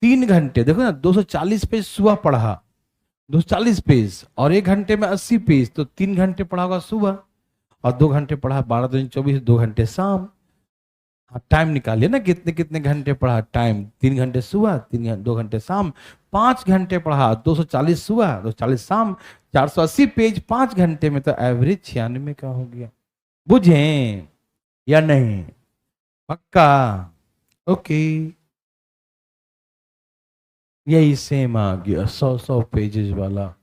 A: 3 घंटे, देखो ना, 240 पेज सुबह पढ़ा, 240 पेज, और 1 घंटे में 80 पेज, तो 3 घंटे पढ़ा होगा सुबह, और 2 घंटे पढ़ा, 12 दिन 24, 2 घंटे शाम। हाँ, टाइम निकालिए ना, कितने कितने घंटे पढ़ा, टाइम 3 घंटे सुबह, 2 घंटे शाम। 5 घंटे पढ़ा, 240 सुबह, 240 शाम, 480 पेज 5 घंटे में, तो एवरेज 96 का हो गया। बुझे या नहीं? पक्का? ओके, यही सेम आ गया 100 पेजेस वाला।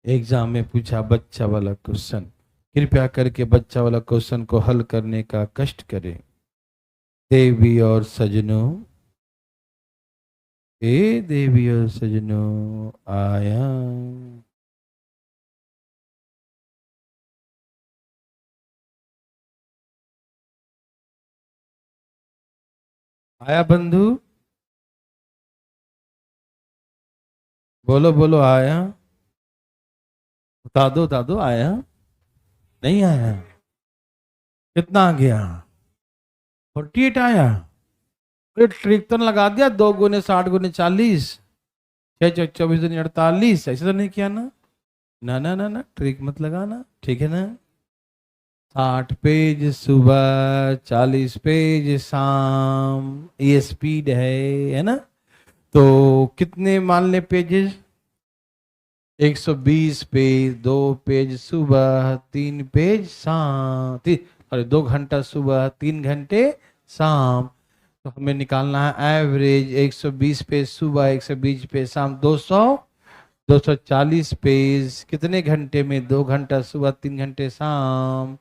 A: एग्जाम में पूछा बच्चा वाला क्वेश्चन, कृपया करके बच्चा वाला क्वेश्चन को हल करने का कष्ट करें। देवी और सजनों, ए देवी और सजनों आया। आया बंधु? बोलो बोलो, आया? बता दो आया? नहीं आया? कितना आ गया? 48 आया? ट्रिक तो लगा दिया, 2 गुने 60 गुने 40, 6 24 दूनी 48, ऐसे तो नहीं किया ना? ना ना ना ना, ट्रिक मत लगाना, ठीक है ना? 60 पेज सुबह, 40 पेज शाम, ये स्पीड है ना? तो कितने मान ले पेजेस? 120 पेज, 2 पेज सुबह, 3 पेज शाम, अरे 2 घंटा सुबह, 3 घंटे शाम। तो हमें निकालना है एवरेज 120 पेज सुबह, 120 पेज शाम, 240 पेज कितने घंटे में? 2 घंटा सुबह, 3 घंटे शाम,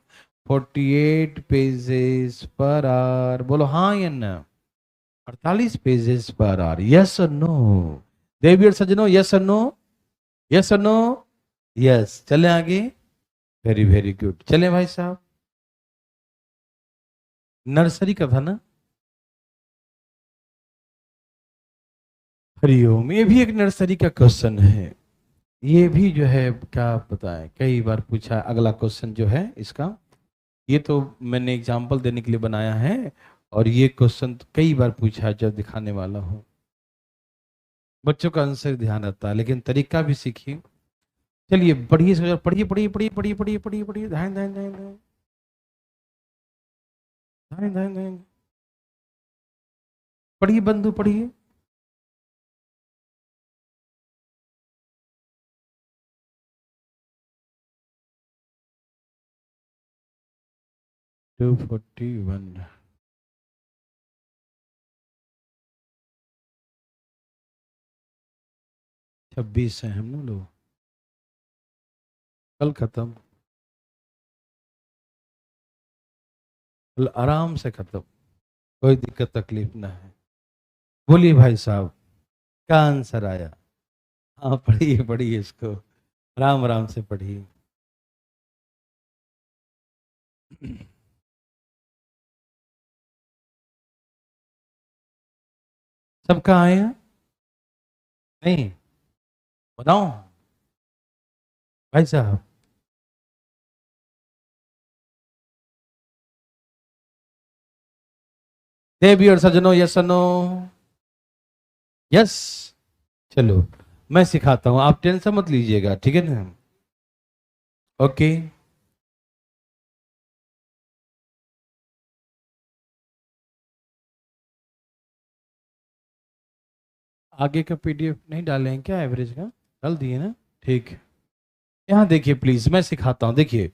A: 48 पेजेस पर आवर। बोलो हाँ या ना? 48 पेजेस पर आवर, यस और नो? देवी और सजनों, यस और नो? यस और नो? यस। चले आगे, वेरी वेरी गुड। चले भाई साहब, नर्सरी का था ना? हरिओम, ये भी एक नर्सरी का क्वेश्चन है। ये भी जो है क्या बताएं, कई बार पूछा। अगला क्वेश्चन जो है इसका, ये तो मैंने एग्जांपल देने के लिए बनाया है, और ये क्वेश्चन तो कई बार पूछा है, जब दिखाने वाला हूं। बच्चों का आंसर ध्यान रहता है, लेकिन तरीका भी सीखिए। चलिए पढ़िए, पढ़िए पढ़िए पढ़िए पढ़िए पढ़िए पढ़िए पढ़िए, ध्यान ध्यान ध्यान ध्यान ध्यान ध्यान ध्यान, पढ़िए बंधु पढ़िए। टू 41, 26 है हम लोग, कल खत्म, कल आराम से खत्म, कोई दिक्कत तकलीफ ना है। बोलिए भाई साहब, क्या आंसर आया? हाँ पढ़िए पढ़िए इसको, आराम आराम से पढ़िए। सबका आया? नहीं? बताओ भाई साहब। देवी और सजनों, यस और नो? यस। चलो मैं सिखाता हूं, आप टेंशन मत लीजिएगा, ठीक है ना? ओके। आगे का पीडीएफ नहीं डाले हैं क्या? एवरेज का डाल दिए ना? ठीक। यहाँ देखिए प्लीज, मैं सिखाता हूं। देखिए,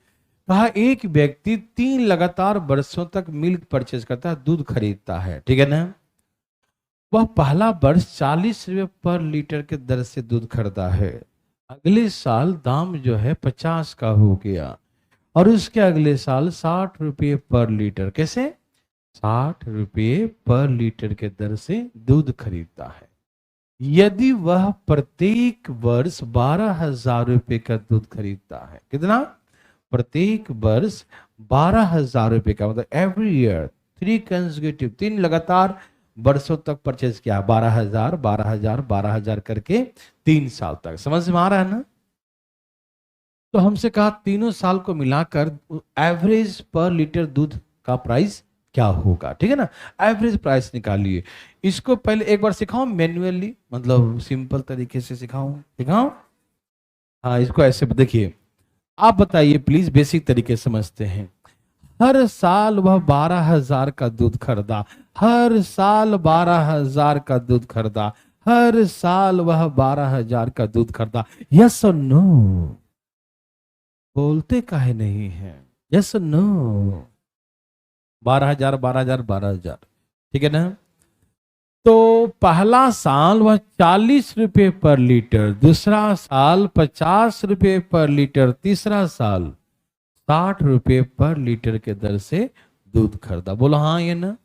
A: कहा एक व्यक्ति 3 लगातार वर्षों तक मिल्क परचेज करता है, दूध खरीदता है, ठीक है ना? वह पहला वर्ष 40 रुपये पर लीटर के दर से दूध खरीदा है। अगले साल दाम जो है 50 का हो गया, और उसके अगले साल 60 रुपये पर लीटर, कैसे? 60 रुपये पर लीटर के दर से दूध खरीदता है। यदि वह प्रत्येक वर्ष 12,000 रुपये का दूध खरीदता है, कितना? प्रत्येक वर्ष 12,000 रुपये का, मतलब एवरी ईयर 3 कंसेक्यूटिव, 3 लगातार वर्षों तक परचेज किया, 12,000 12,000 12,000 करके 3 साल तक। समझ में आ रहा है ना? तो हमसे कहा तीनों साल को मिलाकर एवरेज पर लीटर दूध का प्राइस क्या होगा, ठीक है ना? एवरेज प्राइस निकालिए। इसको पहले एक बार सिखाऊं मैन्युअली, मतलब सिंपल तरीके से सिखाऊं? हाँ, इसको ऐसे देखिए, आप बताइए प्लीज, बेसिक तरीके समझते हैं। हर साल वह 12,000 का दूध खरीदा, हर साल 12,000 का दूध खरीदा, हर साल वह 12,000 का दूध खरीदा। यस और नो? बोलते काहे नहीं है? यस और नो? 12,000, 12,000, 12,000, ठीक है ना? तो पहला साल वह 40 रुपए पर लीटर, दूसरा साल 50 रुपए पर लीटर, तीसरा साल 60 रुपए पर लीटर के दर से दूध खरीदा। बोलो हाँ या ना?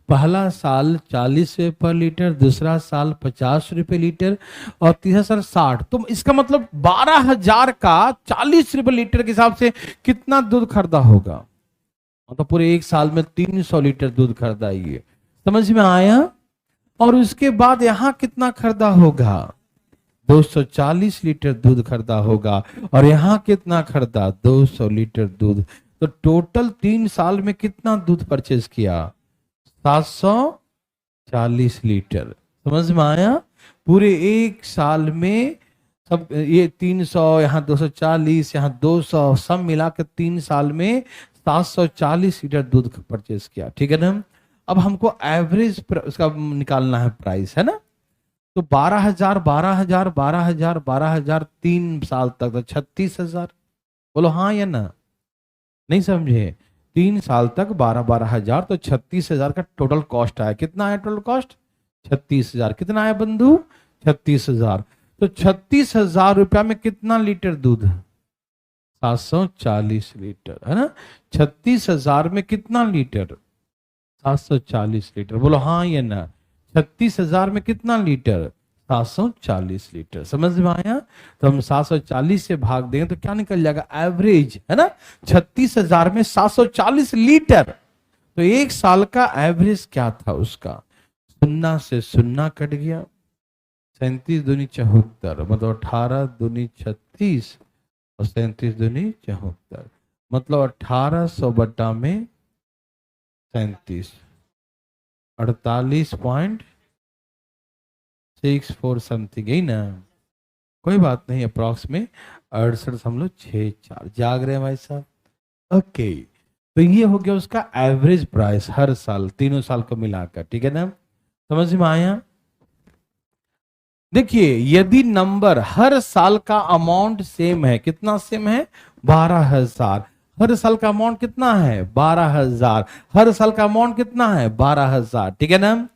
A: पहला साल 40 रुपए पर लीटर, दूसरा साल 50 रुपए लीटर और तीसरा साल 60। तो इसका मतलब 12,000 का 40 रुपए लीटर के हिसाब से कितना दूध खरीदा होगा? मतलब पूरे एक साल में 300 लीटर दूध खरीदा। ये समझ में आया? और उसके बाद यहां कितना खरीदा होगा? 240 लीटर दूध खरीदा होगा। और यहां कितना खरीदा? 200 लीटर दूध। तो टोटल 3 साल में कितना दूध परचेज किया? 740 लीटर। समझ में आया? पूरे एक साल में सब ये 300, यहाँ 240, यहाँ 200, सब मिला के 3 साल में 740 लीटर दूध परचेज किया। ठीक है ना? अब हमको एवरेज उसका निकालना है, प्राइस, है ना? तो 12,000, 12,000, 12,000, 12,000 3 साल तक तो 36,000। बोलो हाँ या ना? नहीं समझे? 3 साल तक 12,000 तो 36,000 का टोटल कॉस्ट आया। कितना आया टोटल कॉस्ट? 36,000। कितना आया बंधु? 36,000। तो 36,000 रुपया में कितना लीटर दूध? 740 लीटर, है ना? 36,000 में कितना लीटर? 740 लीटर। बोलो हाँ या ना? 36,000 में कितना लीटर? 740 लीटर। समझ में आया? तो हम 740 से भाग देंगे तो क्या निकल जाएगा? एवरेज, है ना? 36,000 में 740 लीटर। तो एक साल का एवरेज क्या था उसका? शून्य से शून्य कट गया, 37 दूनी 74, मतलब 18 दूनी 36 और 37 दूनी 74, मतलब 1800 बटा में 37, 48.64 समथिंग, यही ना? कोई बात नहीं, अप्रॉक्स में 68.64 जाग रहे हैं भाई साहब। ओके, तो ये हो गया उसका एवरेज प्राइस हर साल, तीनों साल को मिलाकर। ठीक है ना? समझ में आया? देखिए, यदि नंबर हर साल का अमाउंट सेम है, कितना सेम है? 12,000। हर साल का अमाउंट कितना है? 12,000। हर साल का अमाउंट कितना है? 12,000। ठीक है ना?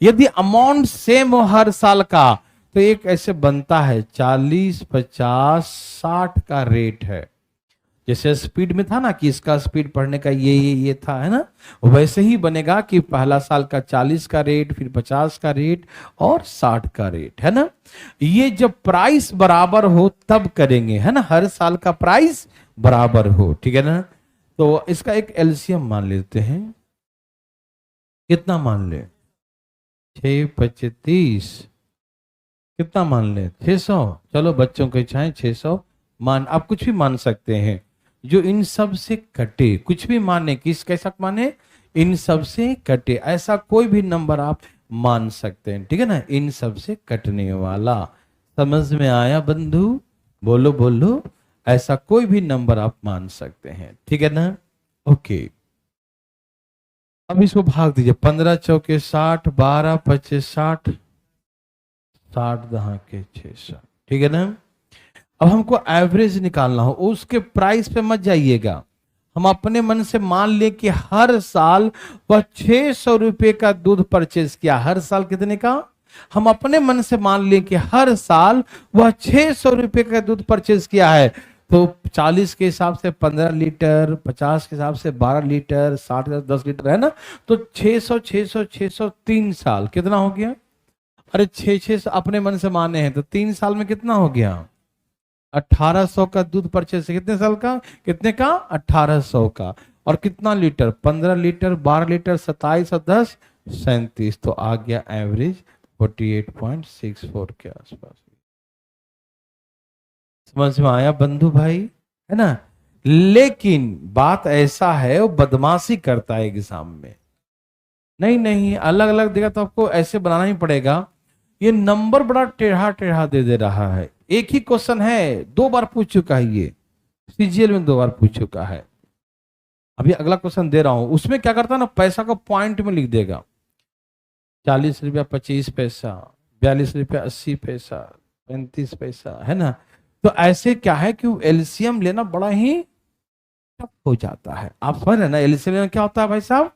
A: यदि अमाउंट सेम हो हर साल का, तो एक ऐसे बनता है 40, 50, 60 का रेट है। जैसे स्पीड में था ना कि इसका स्पीड पढ़ने का ये था, है ना? वैसे ही बनेगा कि पहला साल का 40 का रेट, फिर 50 का रेट और 60 का रेट, है ना? ये जब प्राइस बराबर हो तब करेंगे, है ना? हर साल का प्राइस बराबर हो। ठीक है ना? तो इसका एक एलसीएम मान लेते हैं। कितना मान ले? 6 25 30। कितना मान ले? 600। चलो बच्चों की इच्छाएं 600 मान, आप कुछ भी मान सकते हैं जो इन सब से कटे। कुछ भी माने, किस कैसा माने? इन सब से कटे, ऐसा कोई भी नंबर आप मान सकते हैं। ठीक है ना? इन सब से कटने वाला। समझ में आया बंधु? बोलो बोलो। ऐसा कोई भी नंबर आप मान सकते हैं। ठीक है ना? ओके, अब इसको भाग दीजिए। 15 चौके 60, 12 25 60, 60 दहा के 600। ठीक है ना? अब हमको एवरेज निकालना हो, उसके प्राइस पे मत जाइएगा। हम अपने मन से मान ले कि हर साल वह 600 रुपए का दूध परचेज किया। हर साल कितने का? हम अपने मन से मान ले कि हर साल वह 600 रुपए का दूध परचेज किया है। तो 40 के हिसाब से 15 लीटर, 50 के हिसाब से 12 लीटर, 60 का 10 लीटर, है ना? तो 600 600 600 3 साल कितना हो गया? अरे 600 अपने मन से माने हैं तो 3 साल में कितना हो गया? 1800 का दूध परचेज। कितने साल का? कितने का? 1800 का। और कितना लीटर? 15 लीटर, 12 लीटर, 27 और 10 37। तो आ गया एवरेज 48.64 के आसपास। समझ में आया बंधु भाई? है ना? लेकिन बात ऐसा है, वो बदमाशी करता है एग्जाम में। नहीं नहीं, अलग अलग देगा तो आपको ऐसे बनाना ही पड़ेगा। ये नंबर बड़ा टेढ़ा टेढ़ा दे रहा है। एक ही क्वेश्चन है, 2 बार पूछ चुका है ये, सीजीएल में 2 बार पूछ चुका है। अभी अगला क्वेश्चन दे रहा हूं, उसमें क्या करता है ना, पैसा को पॉइंट में लिख देगा। 40 रुपया 25 पैसा, 42 रुपया 80 पैसा, 35 पैसा, है ना। तो ऐसे क्या है कि एलसीएम लेना बड़ा ही टफ हो जाता है। आप समझ रहे हैं ना, एलसीएम लेना क्या होता है भाई साहब,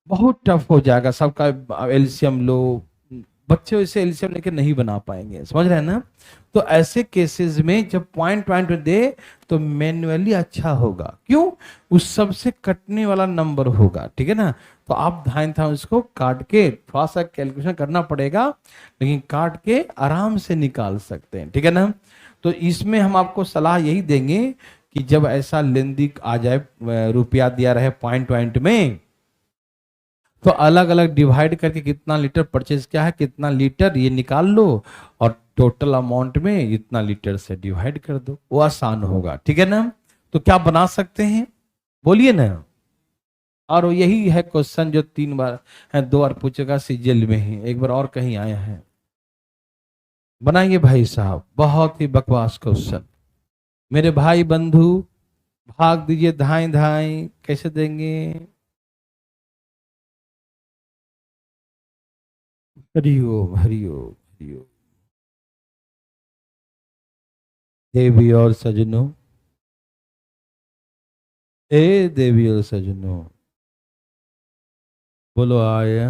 A: बहुत टफ हो जाएगा सबका। एलसीएम लो, बच्चे इसे एलसीएम लेके नहीं बना पाएंगे, समझ रहे हैं ना। तो ऐसे केसेस में जब पॉइंट पॉइंट दे तो मैन्युअली अच्छा होगा, क्यों, उस सबसे कटने वाला नंबर होगा, ठीक है ना। तो आप ध्यान था उसको काट के, थोड़ा सा कैलकुलेशन करना पड़ेगा, लेकिन काट के आराम से निकाल सकते हैं, ठीक है ना। तो इसमें हम आपको सलाह यही देंगे कि जब ऐसा लेंदी आ जाए, रुपया दिया रहे पॉइंट पॉइंट में, तो अलग अलग डिवाइड करके कितना लीटर परचेज किया है, कितना लीटर ये निकाल लो, और टोटल अमाउंट में इतना लीटर से डिवाइड कर दो, वो आसान होगा, ठीक है ना। तो क्या बना सकते हैं, बोलिए ना। और यही है क्वेश्चन जो 3 बार है, 2 बार पूछेगा सीजीएल में ही, एक बार और कहीं आया है। बनाइए भाई साहब, बहुत ही बकवास क्वेश्चन। मेरे भाई बंधु भाग दीजिए, धाई धाई कैसे देंगे। हरिओम हरिओम हरिओम। देवी और सजनों, ए देवी और सजनों, बोलो आया।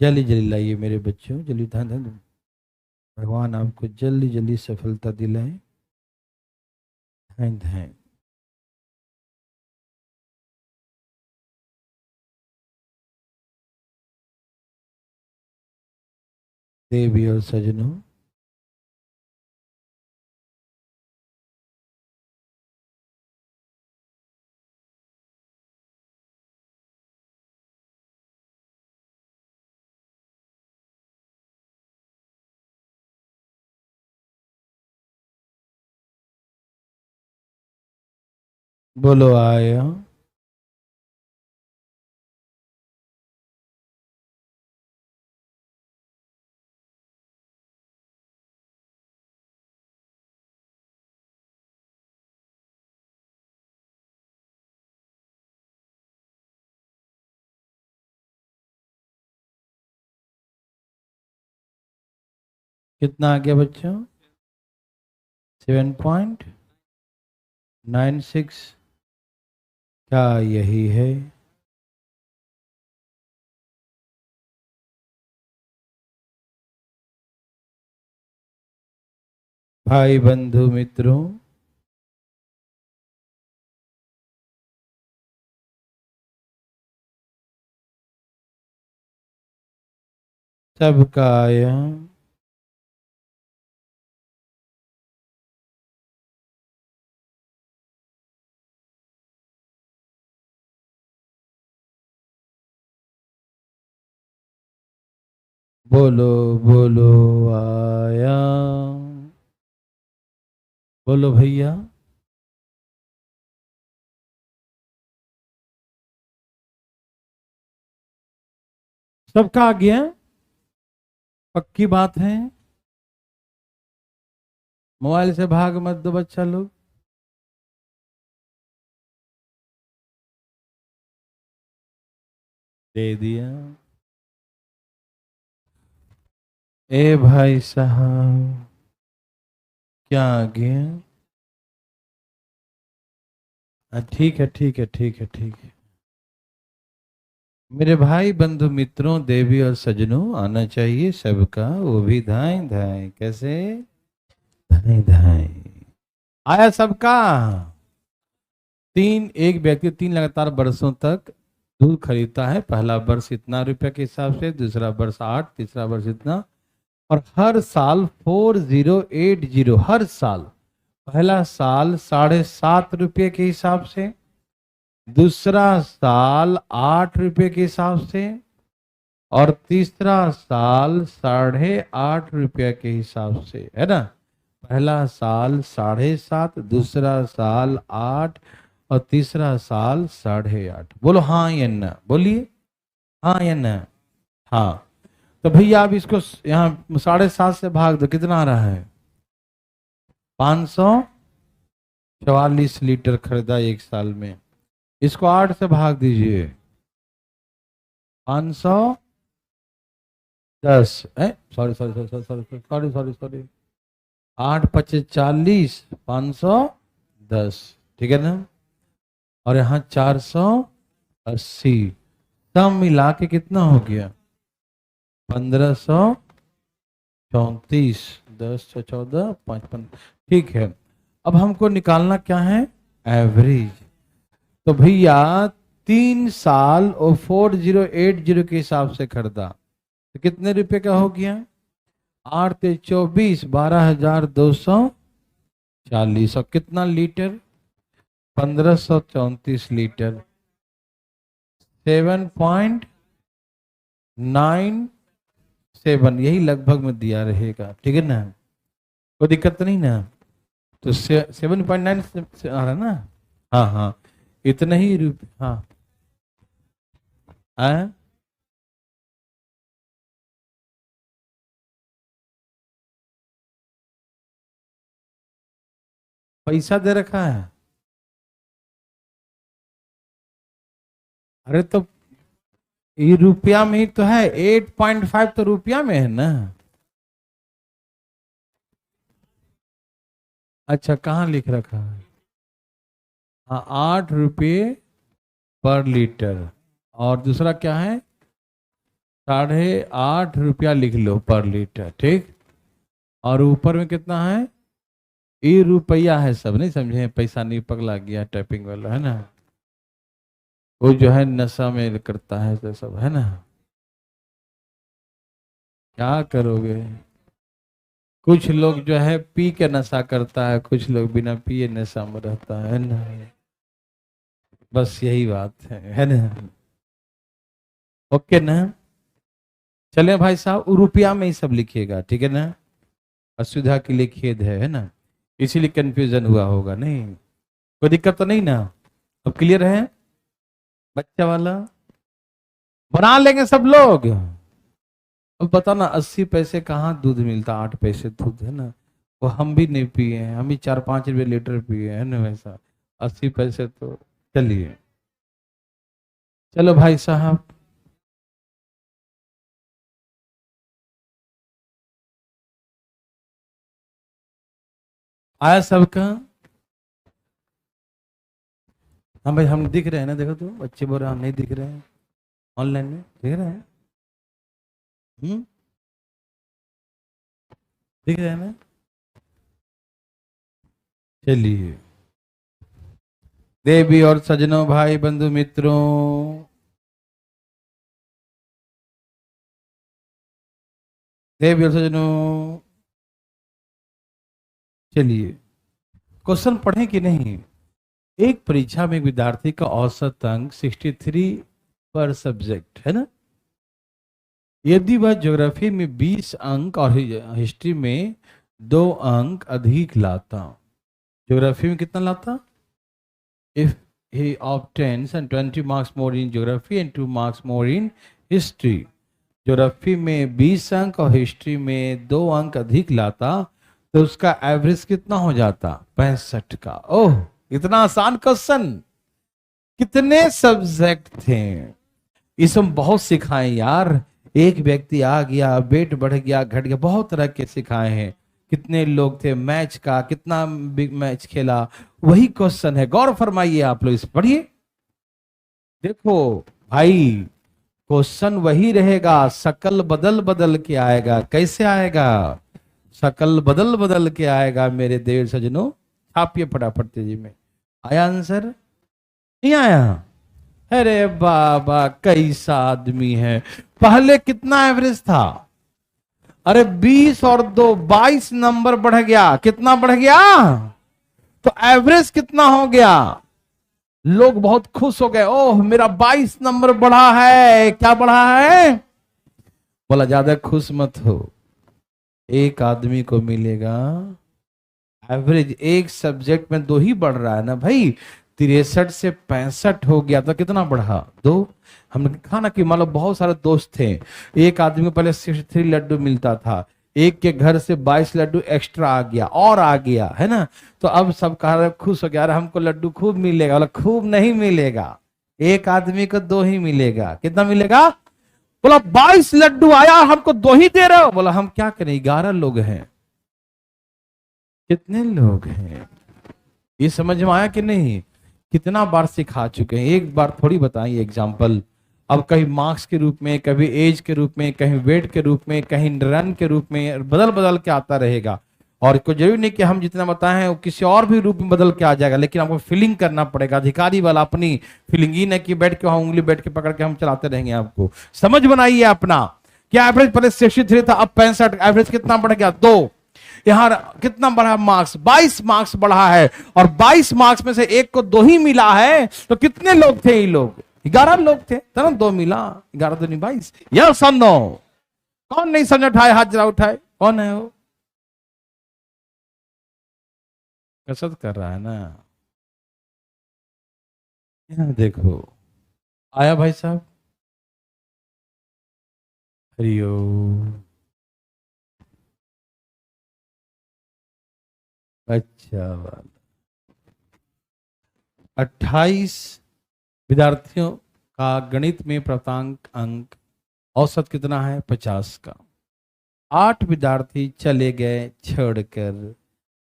A: जल्दी जल्दी लाइए मेरे बच्चों, जल्दी धन धन। भगवान आपको जल्दी जल्दी सफलता दिलाए। धन धन। देवी और सजनों, बोलो आया। कितना आ गया बच्चों, 7.96। क्या यही है। भाई बंधु मित्रों, सबका आया। बोलो बोलो आया। बोलो भैया। सबका आ गया, पक्की बात है। मोबाइल से भाग मत दो बच्चा लोग। दे दिया। ए भाई साहब, क्या आ गया। ठीक है ठीक है ठीक है ठीक है। मेरे भाई बंधु मित्रों, देवी और सजनों, आना चाहिए सबका, वो भी धाए धाए, कैसे, धाए धाए। आया सबका। एक व्यक्ति 3 लगातार वर्षों तक दूध खरीदता है। पहला वर्ष इतना रुपए के हिसाब से, दूसरा वर्ष 8, तीसरा वर्ष इतना, और हर साल 4080, हर साल, पहला साल 7.5 रुपये के हिसाब से, दूसरा साल 8 रुपये के हिसाब से, और तीसरा साल 8.5 रुपये के हिसाब से, है ना। पहला साल 7.5, दूसरा साल 8, और तीसरा साल 8.5। बोलो हाँ या ना, बोलिए हाँ या ना। हाँ। तो भैया आप इसको यहाँ 7.5 से भाग दो, कितना आ रहा है, 500। 44 लीटर खरीदा एक साल में। इसको 8 से भाग दीजिए, 510, sorry sorry sorry sorry sorry sorry sorry sorry 8×5 = 40, 510, ठीक है ना। और यहाँ 480, सब मिला के कितना हो गया? 1534, 10 से 14, 5, ठीक है। अब हमको निकालना क्या है? एवरेज। तो भैया 3 साल और 4080 के हिसाब से खरीदा तो कितने रुपए का हो गया? 8 से 24, 12,240। और कितना लीटर? 1534 लीटर, 7.97, यही लगभग में दिया रहेगा, ठीक है ना, कोई दिक्कत नहीं ना। तो 7.9 से आ रहा ना। हाँ हाँ, इतने ही रुपये। हाँ पैसा दे रखा है। अरे तो ये रुपया में ही तो है, 8.5 तो रुपया में है ना। अच्छा, कहाँ लिख रखा है? हाँ, 8 रुपये पर लीटर। और दूसरा क्या है? 8.5 रुपया लिख लो पर लीटर, ठीक। और ऊपर में कितना है? ये रुपया है, सब नहीं समझे, पैसा नहीं पगला गया टाइपिंग वाला, है ना, वो जो है नशा में करता है तो सब, है ना। क्या करोगे? कुछ लोग जो है पी के नशा करता है, कुछ लोग बिना पिए नशा में रहता है ना। बस यही बात है ना। ओके ना। चले भाई साहब, रुपया में ही सब लिखिएगा, ठीक है ना। असुविधा के लिए खेद है ना, इसीलिए कंफ्यूजन हुआ होगा। नहीं, कोई दिक्कत तो नहीं ना। अब क्लियर है बच्चा वाला? बना लेंगे सब लोग। अब बता ना, 80 पैसे कहाँ दूध मिलता, 8 पैसे दूध, है ना। वो हम भी नहीं पिए हैं, हम भी 4-5 रुपये लीटर पिए हैं ना, वैसा 80 पैसे तो। चलिए, चलो भाई साहब, आया सबका? हाँ भाई, हम दिख रहे हैं ना, देखो तो बच्चे बोल रहे हैं हम नहीं दिख रहे हैं, ऑनलाइन में दिख रहे हैं। दिख रहे हैं ना। चलिए, देवी और सजनों, भाई बंधु मित्रों, देवी और सजनों, चलिए क्वेश्चन पढ़ें कि नहीं। एक परीक्षा में एक विद्यार्थी का औसत अंक 63 पर सब्जेक्ट है ना। यदि वह ज्योग्राफी में 20 अंक और हिस्ट्री में 2 अंक अधिक लाता, ज्योग्राफी में कितना लाता? If he obtains and 20 marks more in geography and 2 marks more in history, geography में 20 अंक और हिस्ट्री में 2 अंक अधिक लाता तो उसका एवरेज कितना हो जाता? 65 का। ओह, इतना आसान क्वेश्चन। कितने सब्जेक्ट थे? इसमें बहुत सिखाए यार। एक व्यक्ति आ गया, वेट बढ़ गया, घट गया, बहुत तरह के सिखाए हैं। कितने लोग थे, मैच का कितना बिग मैच खेला, वही क्वेश्चन है। गौर फरमाइए आप लोग, इस पढ़िए। देखो भाई, क्वेश्चन वही रहेगा, शकल बदल बदल के आएगा। कैसे आएगा? शकल बदल बदल के आएगा मेरे देव सजनों। छापिए फटाफट तेजी में। आया आंसर? नहीं आया? अरे बाबा, कैसा आदमी है। पहले कितना एवरेज था? अरे 20 और 2, 22 नंबर बढ़ गया। कितना बढ़ गया? तो एवरेज कितना हो गया? लोग बहुत खुश हो गए, ओह मेरा 22 नंबर बढ़ा है। क्या बढ़ा है? बोला ज्यादा खुश मत हो, एक आदमी को मिलेगा एवरेज, एक सब्जेक्ट में 2 ही बढ़ रहा है ना भाई। 63 से 65 हो गया तो कितना बढ़ा? 2। हमने कहा ना कि मान लो बहुत सारे दोस्त थे, एक आदमी को पहले 63 लड्डू मिलता था, एक के घर से 22 लड्डू एक्स्ट्रा आ गया और आ गया, है ना। तो अब सब कह रहे खुश हो गया, अरे हमको लड्डू खूब मिलेगा। बोला खूब नहीं मिलेगा, एक आदमी को 2 ही मिलेगा। कितना मिलेगा? बोला 22 लड्डू आया, हमको 2 ही दे रहे हो। बोला हम क्या करें, 11 लोग हैं। कितने लोग हैं, ये समझ में आया कि नहीं? कितना बार सिखा चुके हैं, एक बार थोड़ी बताइए एग्जाम्पल। अब कहीं मार्क्स के रूप में, कभी एज के रूप में, कहीं वेट के रूप में, कहीं रन के रूप में, बदल बदल के आता रहेगा। और कोई जरूरी नहीं कि हम जितना बताएं वो किसी और भी रूप में बदल के आ जाएगा, लेकिन आपको फीलिंग करना पड़ेगा। अधिकारी वाला अपनी फीलिंग ही नहीं कि बैठ के वहां उंगली बैठ के पकड़ के हम चलाते रहेंगे। आपको समझ बनाइए अपना। क्या एवरेज पहले 63 था, अब 65, एवरेज कितना बढ़ गया? 2। यहां कितना बढ़ा मार्क्स? 22 मार्क्स बढ़ा है, और 22 मार्क्स में से एक को 2 ही मिला है। तो कितने लोग थे? ये लोग 11 लोग थे, तो ना 2 मिला, 11 2 22। यस और नो? कौन नहीं समझ उठाए? हाथ जरा उठाए, कौन है वो? कसरत कर रहा है ना। यहाँ देखो, आया भाई साहब? हरिओम। अच्छा वाला 28 विद्यार्थियों का गणित में प्राप्तांक अंक औसत कितना है? 50 का। 8 विद्यार्थी चले गए छोड़कर,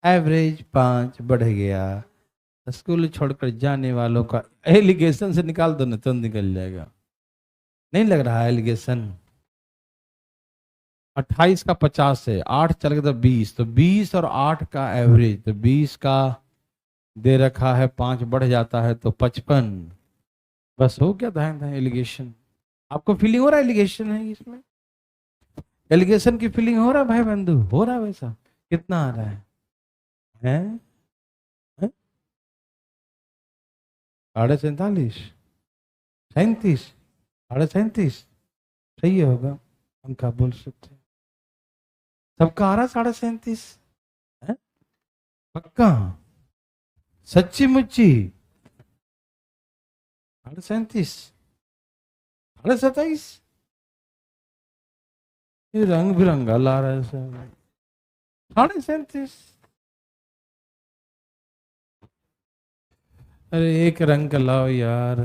A: एवरेज 5 बढ़ गया। स्कूल छोड़कर जाने वालों का एलिगेशन से निकाल दो ना, तो निकल जाएगा। नहीं लग रहा है एलिगेशन? 28 का 50 है, 8 चल गए तो 20, तो 20 और 8 का एवरेज, तो 20 का दे रखा है, 5 बढ़ जाता है तो 55। बस हो गया था एलिगेशन। आपको फीलिंग हो रहा है एलिगेशन है इसमें? एलिगेशन की फीलिंग हो रहा है भाई बंधु? हो रहा है वैसा? कितना आ रहा है? हैं? 47, 37, 37 सही होगा। हम क्या बोल सकते हैं? सबका आ रहा 37? पक्का? सच्ची मुच्ची? 37, 27? ये रंग बिरंगा ला रहा है सब। 37? अरे एक रंग का लाओ यार।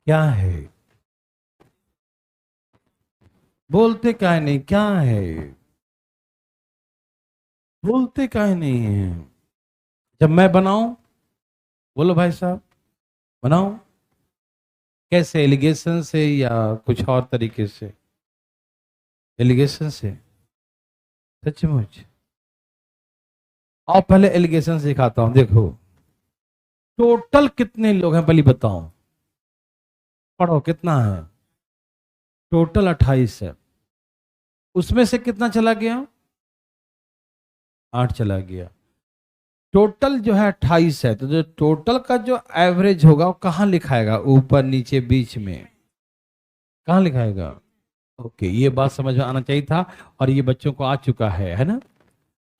A: क्या है? बोलते काहे नहीं? क्या है? बोलते काहे नहीं है? जब मैं बनाऊं, बोलो भाई साहब, बनाऊं कैसे? एलिगेशन से या कुछ और तरीके से? एलिगेशन से, सचमुच। और पहले एलिगेशन सिखाता हूं, देखो। टोटल कितने लोग हैं पहले बताओ, पढ़ो कितना है? टोटल 28 है, उसमें से कितना चला गया? 8 चला गया। टोटल जो है 28 है, तो जो टोटल का जो एवरेज होगा वो कहाँ लिखाएगा? ऊपर नीचे बीच में कहाँ लिखाएगा? ओके, ये बात समझ में आना चाहिए था, और ये बच्चों को आ चुका है ना।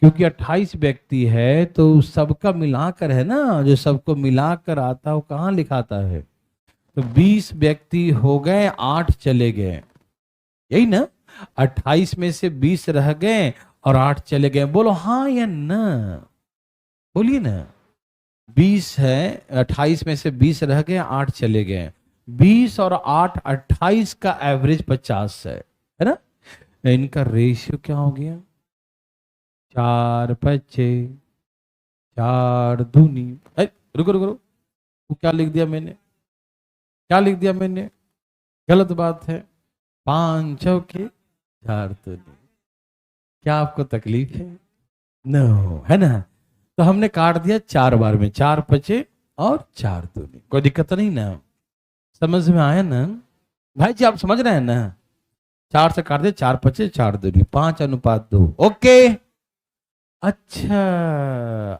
A: क्योंकि 28 व्यक्ति है तो सबका मिलाकर है ना, जो सबको मिलाकर आता है वो कहाँ लिखाता है? तो 20 व्यक्ति हो गए, 8 चले गए, यही ना। 28 में से 20 रह गए और 8 चले गए। बोलो हाँ या ना? बोलिए ना। 20 है, 28 में से 20 रह गए, 8 चले गए। 20 और 8, 28 का एवरेज 50 है ना। इनका रेशियो क्या हो गया? 4 बच्चे, 4 दूनी। रुको रुको रुको, वो क्या लिख दिया मैंने? क्या लिख दिया मैंने? गलत बात है। 5 चौके 4 दूनी। क्या आपको तकलीफ है? नो, है ना। तो हमने काट दिया 4 बार में, 4 पचे और 4 दूनी। कोई दिक्कत तो नहीं ना? समझ में आया ना भाई जी? आप समझ रहे हैं ना? 4 से काट दिया, 4 पचे 4 दूनी, 5:2। ओके। अच्छा,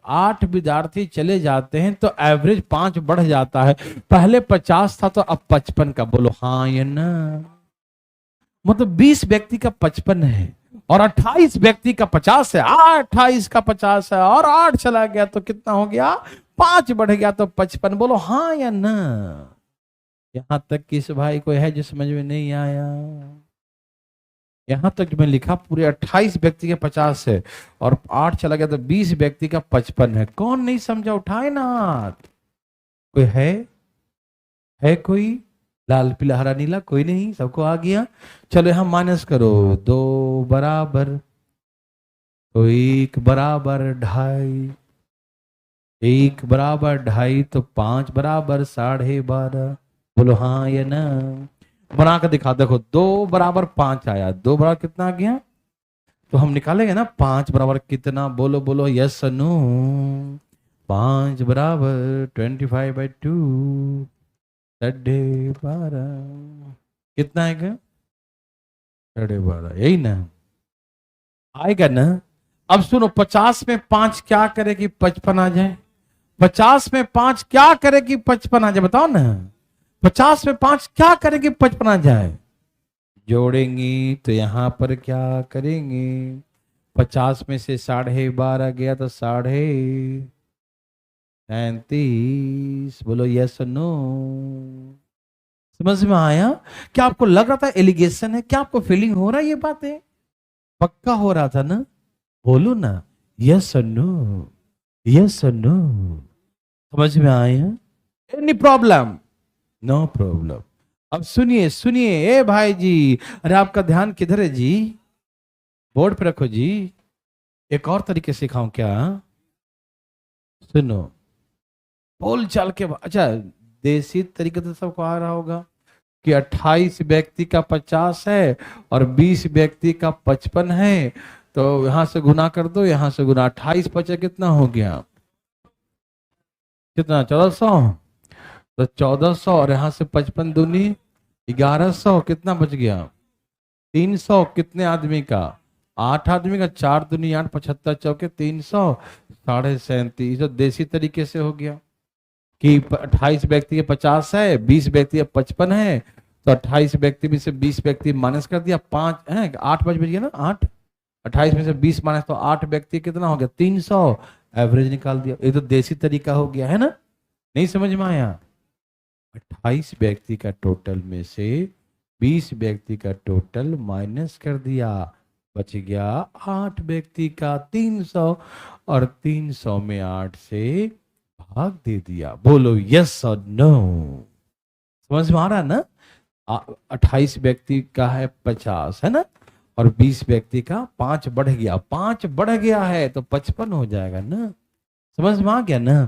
A: 8 विद्यार्थी चले जाते हैं तो एवरेज 5 बढ़ जाता है। पहले 50 था तो अब 55 का। बोलो हाँ या ना? मतलब 20 व्यक्ति का 55 है और 28 व्यक्ति का 50 है। 28 का 50 है और 8 चला गया तो कितना हो गया? 5 बढ़ गया तो 55। बोलो हाँ या ना? यहां तक कि इस भाई को है जो समझ में नहीं आया? यहां तक मैं लिखा पूरे 28 व्यक्ति के 50 है और 8 चला गया तो 20 व्यक्ति का 55 है। कौन नहीं समझा? उठाए ना हाथ। कोई है कोई? लाल पीला हरा नीला कोई नहीं, सबको आ गया। चलो यहां माइनस करो, 2 बराबर तो 1 बराबर 2.5, 1 बराबर 2.5 तो 5 बराबर 12.5। बोलो हाँ या ना? बना कर दिखा, देखो 2 बराबर 5 आया, 2 बराबर कितना आ गया? तो हम निकालेंगे ना 5 बराबर कितना, बोलो बोलो यस नो। 5 बराबर 25/2 12.5 कितना आएगा? 12.5, यही ना आएगा ना? अब सुनो, 50 में 5 क्या करे कि 55 आ जाए? 50 में 5 क्या करे कि 55 आ जाए? बताओ ना, 50 में 5 क्या करे कि 55 आ जाए? जोड़ेंगे तो यहां पर क्या करेंगे? 50 में से 12.5 गया तो 37। बोलो यस नो। समझ में आया? क्या आपको लग रहा था एलिगेशन है? क्या आपको फीलिंग हो रहा है? ये बातें पक्का हो रहा था ना? बोलो ना यस नो, यस नो। समझ में आया? Any problem? No problem. अब सुनिए सुनिए, ए भाई जी, अरे आपका ध्यान किधर है जी? बोर्ड पे रखो जी। एक और तरीके सिखाऊं क्या? सुनो, बोल चाल के अच्छा, देसी तरीके से सबको आ रहा होगा कि 28 व्यक्ति का 50 है और 20 व्यक्ति का 55 है। तो यहां से गुना कर दो, यहां से गुना, 28 50 कितना हो गया? कितना? 1400। तो 1400 और यहां से 55 दूनी 1100, कितना बच गया? 300। कितने आदमी का? 8 आदमी का। 4 दूनी 8, 75 चौके 300, 37.5। तो देसी तरीके से हो गया कि 28 व्यक्ति के 50 है, 20 व्यक्ति के 55 है। तो 28 व्यक्ति में से 20 व्यक्ति माइनस कर दिया, 5 है 8 बच गया ना, 8। 28 में से 20 माइनस तो 8 व्यक्ति कितना हो गया? 300। एवरेज निकाल दिया। ये तो देसी तरीका हो गया है ना? नहीं समझ में आया? 28 व्यक्ति का टोटल में से 20 व्यक्ति का टोटल माइनस कर दिया, बच गया 8 व्यक्ति का 300 और 300 में 8 से भाग दे दिया। बोलो यस और नो। समझ में आ रहा है ना? 28 व्यक्ति का है 50 है ना, और 20 व्यक्ति का 5 बढ़ गया, 5 बढ़ गया है तो 55 हो जाएगा ना? समझ में आ गया ना?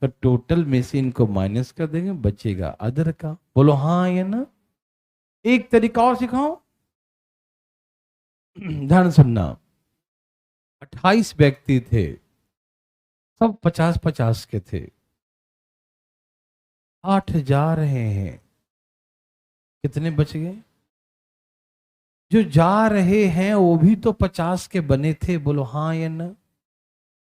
A: तो टोटल में से इनको माइनस कर देंगे, बचेगा अदर का। बोलो हाँ या ना? एक तरीका और सिखाओ, ध्यान सुनना। 28 व्यक्ति थे, सब 50-50 के थे। 8 जा रहे हैं, कितने बच गए? जो जा रहे हैं वो भी तो 50 के बने थे। बोलो हाँ या ना?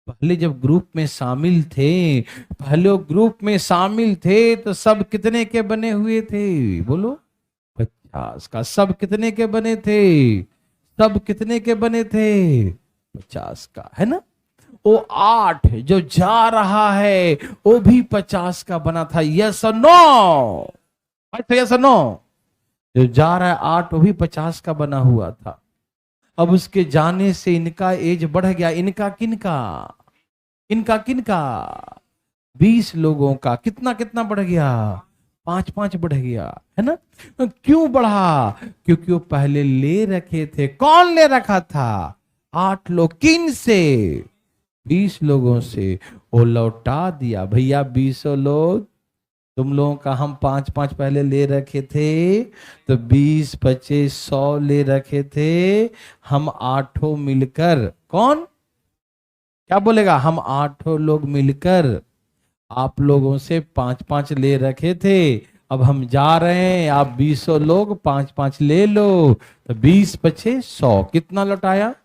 A: पहले जब ग्रुप में शामिल थे, पहले ग्रुप में शामिल थे तो सब कितने के बने हुए थे? बोलो 50 का। सब कितने के बने थे? सब कितने के बने थे? 50 का, है ना? वो 8 जो जा रहा है वो भी 50 का बना था। यस और नो? अच्छा यस और नो? जो जा रहा है 8 वो भी 50 का बना हुआ था। अब उसके जाने से इनका एज बढ़ गया। इनका किनका? इनका किनका? 20 लोगों का। कितना कितना बढ़ गया? 5-5 बढ़ गया, है ना? क्यों बढ़ा? क्योंकि वो पहले ले रखे थे। कौन ले रखा था? 8 लोग। किन से? 20 लोगों से। वो लौटा दिया। भैया 20 लोग, तुम लोगों का हम 5-5 पहले ले रखे थे, तो 20 25 100 ले रखे थे। हम 8 मिलकर, कौन क्या बोलेगा? हम 8 लोग मिलकर आप लोगों से 5-5 ले रखे थे। अब हम जा रहे हैं, आप 20 लोग 5-5 ले लो, तो 20 25 100 कितना लौटाया?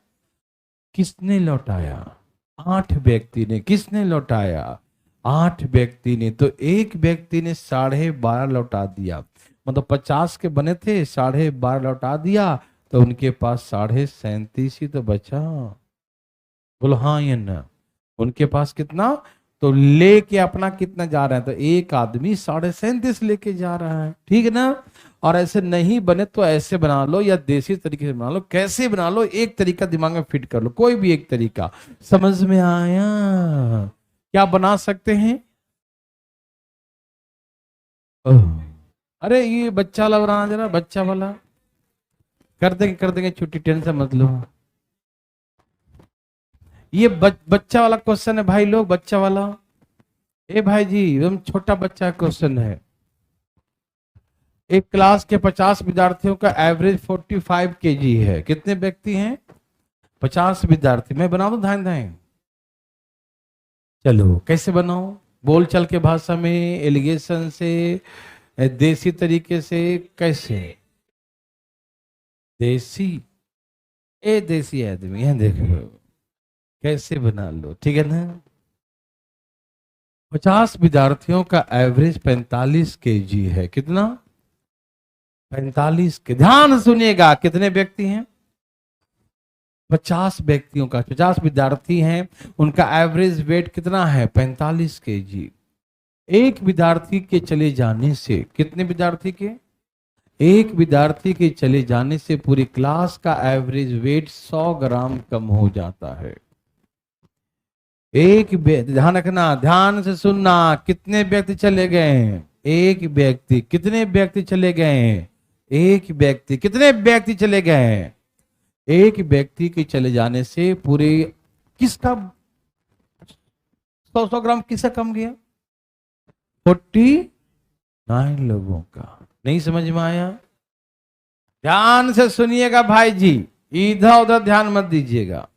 A: किसने लौटाया? 8 व्यक्ति ने। किसने लौटाया? 8 व्यक्ति ने। तो एक व्यक्ति ने 12.5 लौटा दिया। मतलब 50 के बने थे, 12.5 लौटा दिया, तो उनके पास 37.5 ही तो बचा। बोलो हाँ या ना? उनके पास कितना? तो लेके अपना कितना जा रहे हैं, तो एक आदमी 37.5 लेके जा रहा है, ठीक है ना। और ऐसे नहीं बने तो ऐसे बना लो या देसी तरीके से बना लो, कैसे बना लो, एक तरीका दिमाग में फिट कर लो, कोई भी एक तरीका। समझ में आया? क्या बना सकते हैं? ओह, अरे ये बच्चा वाला बनाना, जरा बच्चा वाला कर देंगे छुट्टी, टेंशन मत लो। ये बच्चा वाला क्वेश्चन है भाई लोग, बच्चा वाला। ए भाई जी, एकदम छोटा बच्चा क्वेश्चन है। एक क्लास के 50 विद्यार्थियों का एवरेज 45 केजी है। कितने व्यक्ति हैं? 50 विद्यार्थी। मैं बना दूं धान धान? चलो कैसे बनाऊं? बोल चल के भाषा में, एलिगेशन से, देसी तरीके से, कैसे? देसी, ए देसी आदमी है, देखो कैसे बना लो, ठीक है ना। 50 विद्यार्थियों का एवरेज 45 केजी है। कितना? 45 के। ध्यान सुनिएगा, कितने व्यक्ति हैं? 50 व्यक्तियों का, 50 विद्यार्थी हैं, उनका एवरेज वेट कितना है? 45 केजी। एक विद्यार्थी के चले जाने से, कितने विद्यार्थी के? एक विद्यार्थी के चले जाने से पूरी क्लास का एवरेज वेट 100 ग्राम कम हो जाता है। ध्यान रखना, ध्यान से सुनना। कितने व्यक्ति चले गए हैं? एक व्यक्ति। कितने व्यक्ति चले गए हैं? एक व्यक्ति। कितने व्यक्ति चले गए हैं? एक व्यक्ति के चले जाने से पूरे, किसका 100 ग्राम किसका कम गया? 49 लोगों का। नहीं समझ में आया? ध्यान से सुनिएगा भाई जी, इधर उधर ध्यान मत दीजिएगा,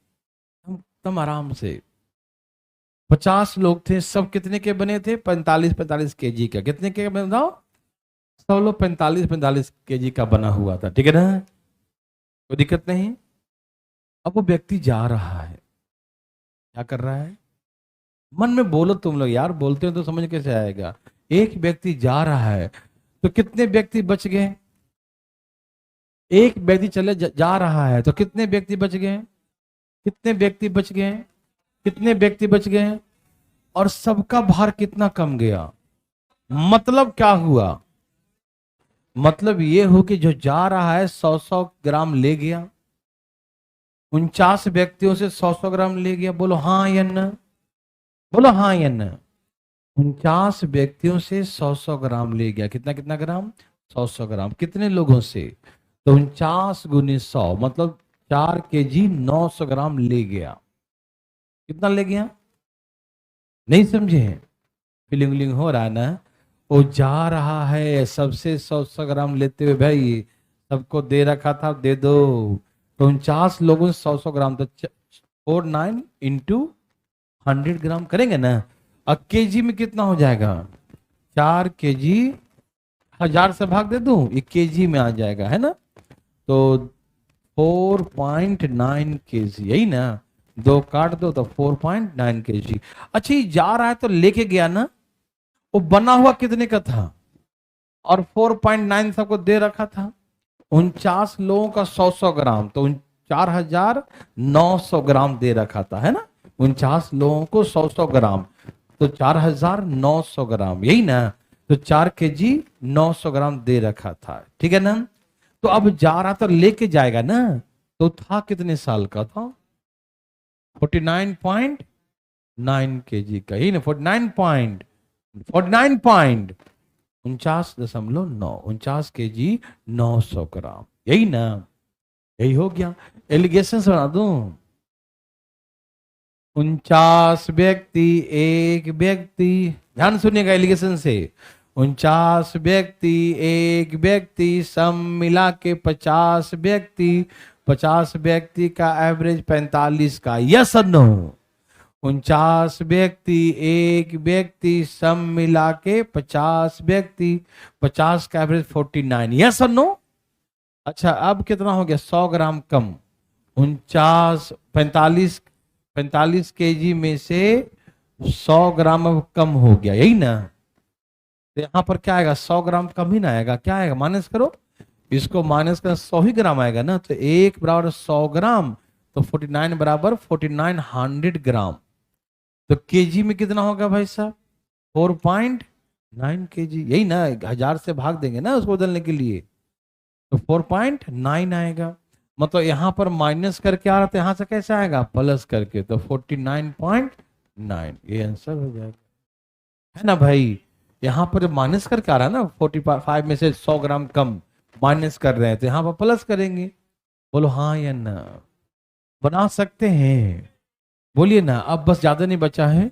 A: तुम आराम से। 50 लोग थे, सब कितने के बने थे? 45 केजी का। कितने के बने बताओ? सब लोग 45 केजी का बना हुआ था, ठीक है ना, कोई दिक्कत नहीं। अब वो व्यक्ति जा रहा है, क्या कर रहा है? मन में बोलो तुम लोग यार, बोलते हो तो समझ कैसे आएगा। एक व्यक्ति जा रहा है, तो कितने व्यक्ति बच गए? एक व्यक्ति जा रहा है तो कितने व्यक्ति बच गए? कितने व्यक्ति बच गए? कितने व्यक्ति बच गए? और सबका भार कितना कम गया? मतलब क्या हुआ? मतलब ये हो कि जो जा रहा है 100 ग्राम ले गया, 49 व्यक्तियों से 100 ग्राम ले गया। बोलो हाँ या ना? बोलो हाँ या ना? 49 व्यक्तियों से 100 ग्राम ले गया। कितना कितना ग्राम? 100 ग्राम। कितने लोगों से? तो 49 गुनी 100 मतलब 4 केजी 900 ग्राम ले गया। कितना ले गया? नहीं समझे? फीलिंग हो रहा है ना? वो जा रहा है सबसे 100 ग्राम लेते हुए, भाई सबको दे रखा था, दे दो। तो 49 लोगों से 100 ग्राम, तो 49 इंटू 100 ग्राम करेंगे ना। अब केजी में कितना हो जाएगा? 4 केजी 1000 से भाग दे दूं, ये केजी में आ जाएगा, है ना। तो 4.9 केजी, यही ना, 2 काट दो तो 4.9 केजी। अच्छा, ये जा रहा है तो लेके गया ना, वो बना हुआ कितने का था? और 4.9 सबको दे रखा था। 49 लोगों का 100 ग्राम, तो 4900 ग्राम दे रखा था, है ना। 49 लोगों को 100 ग्राम, तो 4900 ग्राम, यही ना। तो 4 केजी 900 ग्राम दे रखा था, ठीक है ना। तो अब जा रहा था, लेके जाएगा ना, तो था कितने साल का था? 49.9 केजी का, ही ना। 49.49 केजी 900 ग्राम, यही ना। यही हो गया। एलिगेशन बना दूं। 49 व्यक्ति, एक व्यक्ति, ध्यान सुनिएगा एलिगेशन से। 49 व्यक्ति, एक व्यक्ति, सम मिला के 50 व्यक्ति, 50 व्यक्ति का एवरेज 45 का। यस और नो? 49 व्यक्ति, एक व्यक्ति, सम मिला के 50 व्यक्ति, 50 का एवरेज 49। यस और नो? अच्छा, अब कितना हो गया? 100 ग्राम कम। 45 केजी में से 100 ग्राम अब कम हो गया, यही ना। तो यहां पर क्या आएगा? 100 ग्राम कम ही ना आएगा, क्या आएगा? माइनस करो, इसको माइनस कर 100 ही ग्राम आएगा ना। तो 1 बराबर 100 ग्राम, तो 49 बराबर 4900 ग्राम। तो केजी में कितना होगा भाई साहब? 4.9 केजी। यही ना, 1000 से भाग देंगे ना उसको बदलने के लिए, तो 4.9 आएगा। मतलब यहां पर माइनस करके आ रहा था, यहां से कैसे आएगा? प्लस करके, तो 49.9, ये आंसर हो जाएगा, है ना भाई। यहां पर माइनस करके आ रहा है ना, 45 में से 100 ग्राम कम माइनस कर रहे हैं, तो यहां पर प्लस करेंगे। बोलो हाँ या ना? बना सकते हैं, बोलिए ना। अब बस ज्यादा नहीं बचा है।